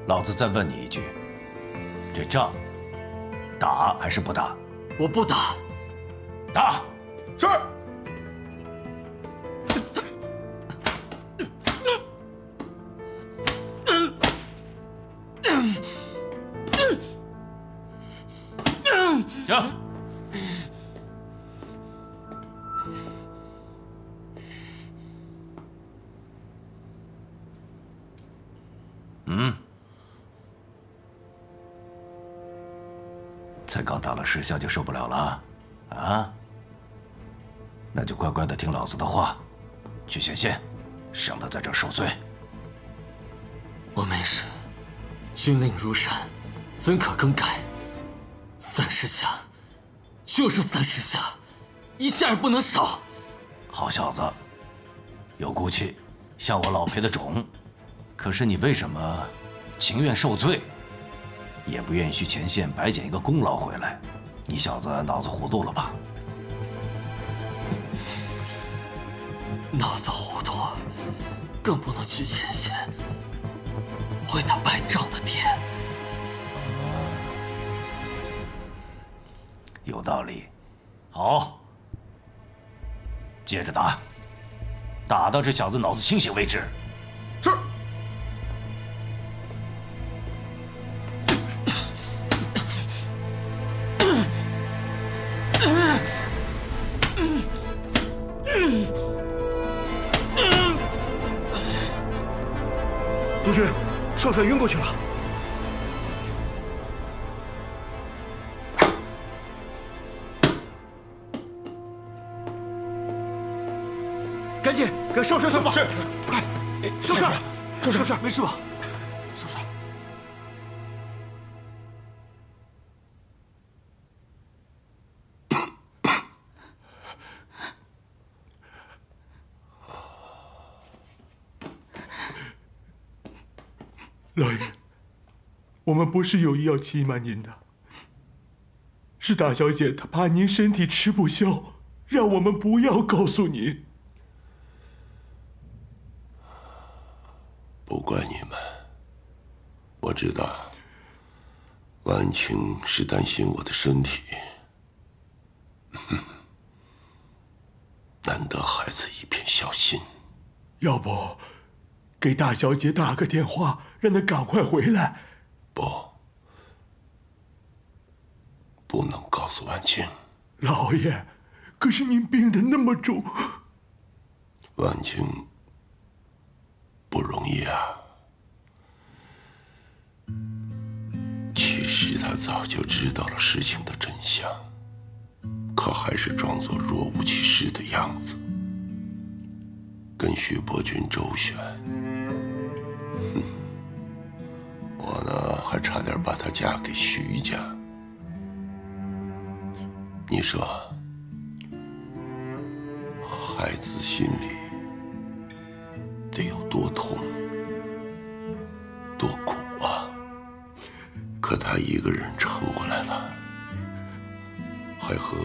老子再问你一句，这仗打还是不打？我不打。打！是。行。才刚打了10下就受不了了，啊？那就乖乖的听老子的话，去前线，省得在这儿受罪。我没事，军令如山，怎可更改？30下，就是30下，一下也不能少。好小子，有骨气，像我老裴的种。可是你为什么情愿受罪？也不愿意去前线白捡一个功劳回来，你小子脑子糊涂了吧？脑子糊涂，更不能去前线，会打败仗的爹。有道理，好，接着打，打到这小子脑子清醒为止。是。督军，少帅晕过去了。赶紧给少帅送报。是，快，少帅，少帅，没事吧？少帅。老爷，我们不是有意要欺瞒您的，是大小姐她怕您身体吃不消，让我们不要告诉您。不怪你们，我知道婉清是担心我的身体。难得孩子一片孝心，要不给大小姐打个电话，让她赶快回来。不能告诉婉清。老爷，可是您病得那么重，婉清不容易啊。其实他早就知道了事情的真相，可还是装作若无其事的样子，跟徐伯君周旋。我呢，还差点把她嫁给徐家。你说，孩子心里得有多痛、多苦啊！可他一个人撑过来了，还和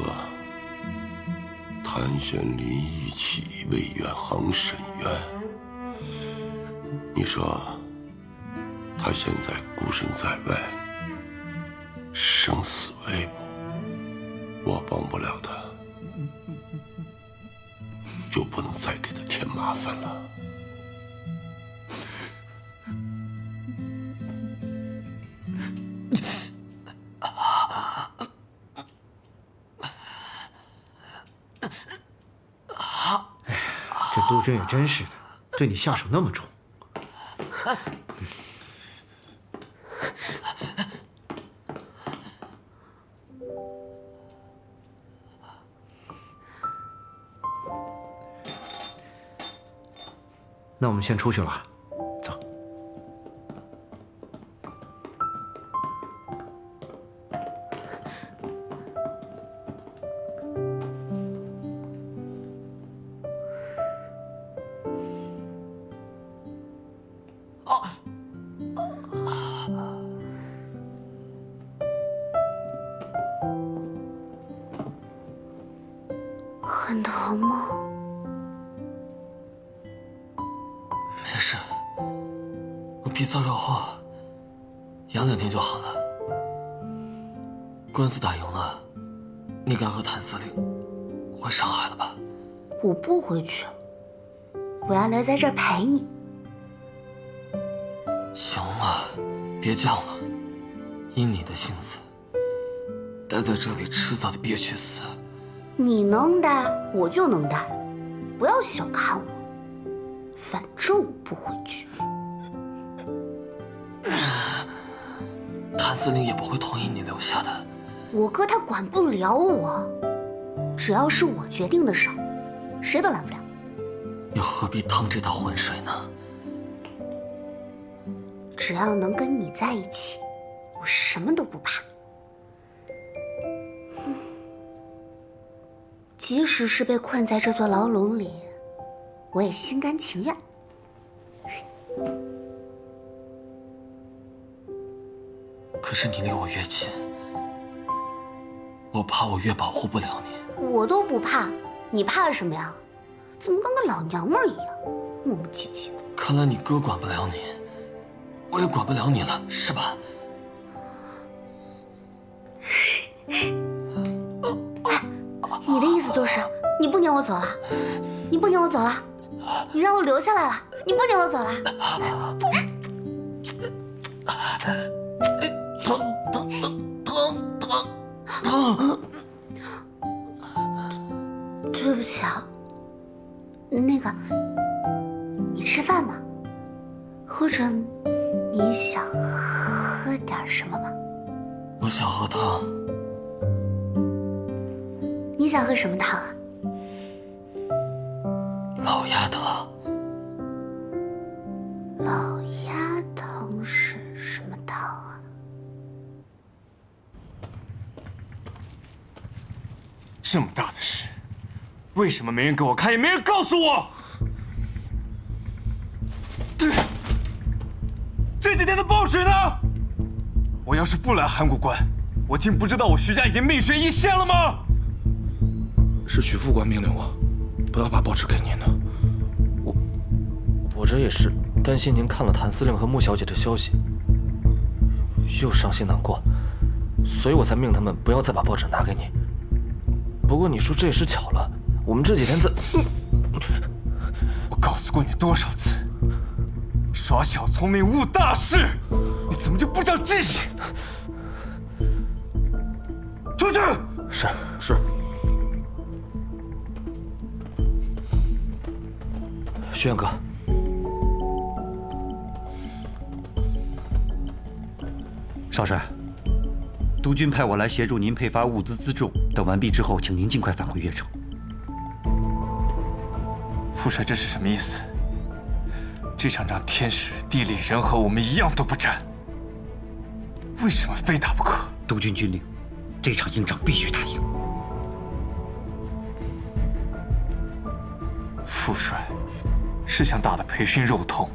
谭玄林一起为远航伸冤。你说，他现在孤身在外，生死未卜，我帮不了他，就不能再给他添麻烦了。这督军也真是的，对你下手那么重。那我们先出去了，走。很疼吗？没事，我皮糙肉厚，养2天就好了。官司打赢了，你该和谭司令回上海了吧？我不回去，我要留在这儿陪你。行了，别犟了。依你的性子，待在这里迟早得憋屈死。你能待，我就能待，不要小看我。反正我不回去。谭司令也不会同意你留下的。我哥他管不了我，只要是我决定的事儿，谁都来不了。又何必趟这趟浑水呢？只要能跟你在一起，我什么都不怕。即使是被困在这座牢笼里，我也心甘情愿。可是你离我越近，我怕我越保护不了你。我都不怕，你怕什么呀？怎么跟个老娘们儿一样，磨磨唧唧的？看来你哥管不了你，我也管不了你了，是吧？撵我走了，你不撵我走了，你让我留下来了，你不撵我走了，不。疼！对不起啊，那个，你吃饭吗？或者你想喝点什么吗？我想喝汤。你想喝什么汤啊？老鸭汤。老鸭汤是什么汤啊？这么大的事，为什么没人给我看，也没人告诉我？这几天的报纸呢？我要是不来函谷关，我竟不知道我徐家已经命悬一线了吗？是徐副官命令我，不要把报纸给您的。我这也是担心您看了谭司令和穆小姐的消息，又伤心难过，所以我才命他们不要再把报纸拿给你。不过你说这也是巧了，我们这几天在……我告诉过你多少次，耍小聪明误大事，你怎么就不长记性？出去！是。徐远哥，少帅，督军派我来协助您配发物资辎重，等完毕之后，请您尽快返回邺城。副帅，这是什么意思？这场仗天时、地利、人和，我们一样都不占，为什么非打不可？督军军令，这场硬仗必须打赢。副帅，是想打得培训肉痛，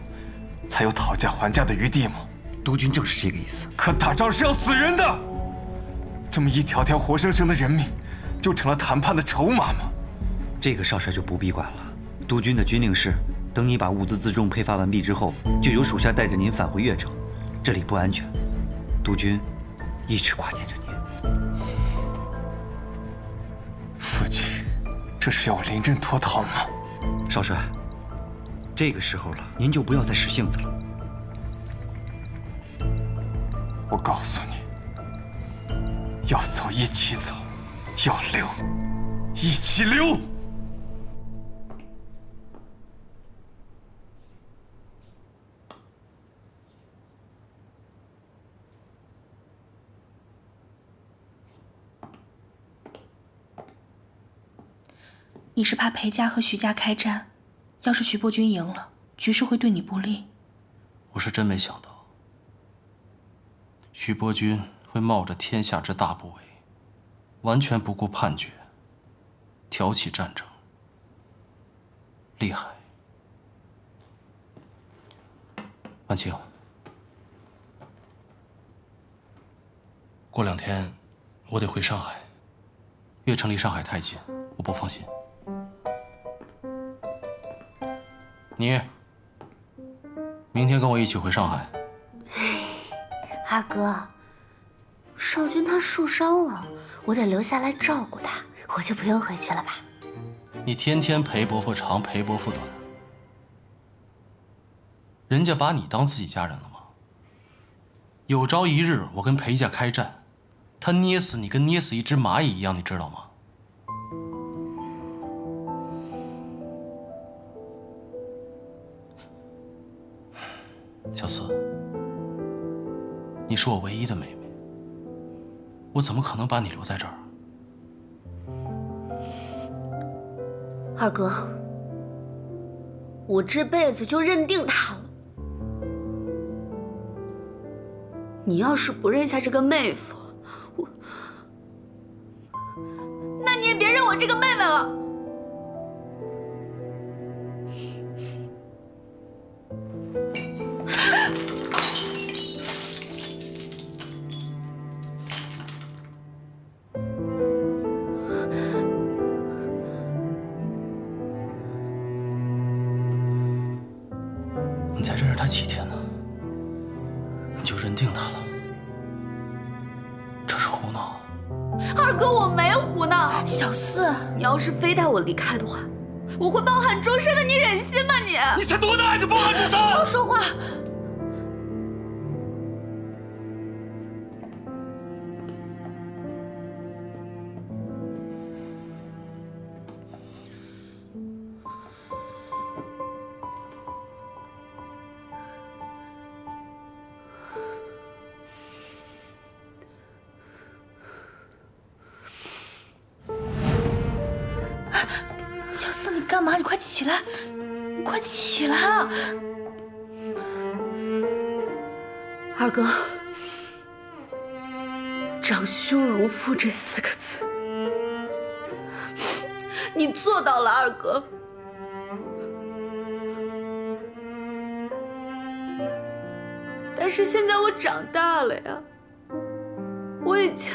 才有讨价还价的余地吗？督军正是这个意思。可打仗是要死人的，这么一条条活生生的人命，就成了谈判的筹码吗？这个少帅就不必管了。督军的军令是，等你把物资辎重配发完毕之后，就由属下带着您返回邺城。这里不安全，督军一直挂念着您。父亲，这是要我临阵脱逃吗？少帅，这个时候了，您就不要再使性子了。我告诉你，要走一起走，要留一起留。你是怕裴家和徐家开战，要是徐伯钧赢了，局势会对你不利。我是真没想到，徐伯钧会冒着天下之大不韪，完全不顾判决，挑起战争，厉害。万青，过2天我得回上海，邺城离上海太近，我不放心。你明天跟我一起回上海。二哥，少君他受伤了，我得留下来照顾他，我就不用回去了吧？你天天陪伯父长，陪伯父短，人家把你当自己家人了吗？有朝一日我跟裴家开战，他捏死你跟捏死一只蚂蚁一样，你知道吗？小四，你是我唯一的妹妹，我怎么可能把你留在这儿？二哥，我这辈子就认定他了。你要是不认下这个妹夫，那你也别认我这个妹妹了。你才认识他几天呢，你就认定他了？这是胡闹！二哥，我没胡闹。小四，你要是非带我离开的话，我会抱憾终身的，你忍心吗你？你才多大孩子抱憾终生？不要说话。小四，你干嘛？你快起来！你快起来啊！二哥，长兄如父这4个字，你做到了，二哥。但是现在我长大了呀，我已经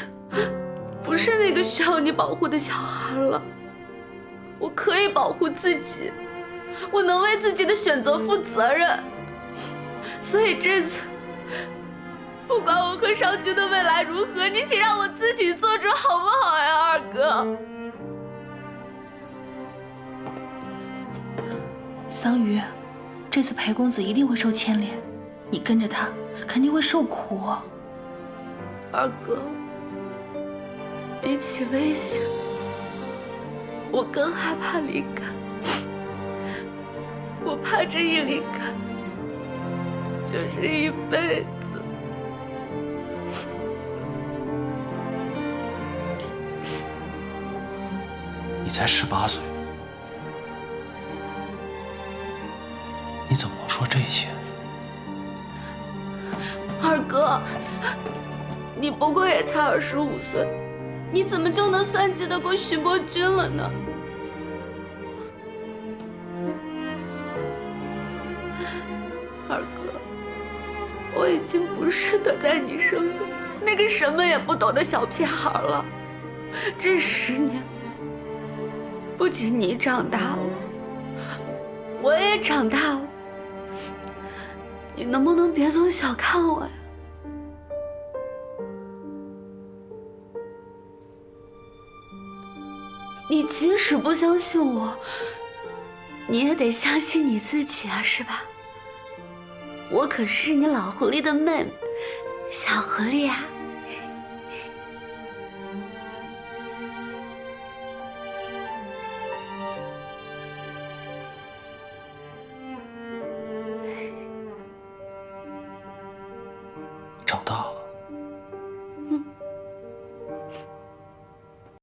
不是那个需要你保护的小孩了。我可以保护自己，我能为自己的选择负责任。所以这次，不管我和少君的未来如何，你请让我自己做主好不好呀，二哥？桑榆，这次裴公子一定会受牵连，你跟着他肯定会受苦。二哥，比起危险，我更害怕离开。我怕这一离开就是一辈子。你才18岁，你怎么能说这些？二哥，你不过也才25岁，你怎么就能算计得过徐伯君了呢？二哥，我已经不是得在你身边那个什么也不懂的小屁孩了。这10年，不仅你长大了，我也长大了。你能不能别总小看我呀？你即使不相信我，你也得相信你自己啊，是吧？我可是你老狐狸的妹妹，小狐狸啊。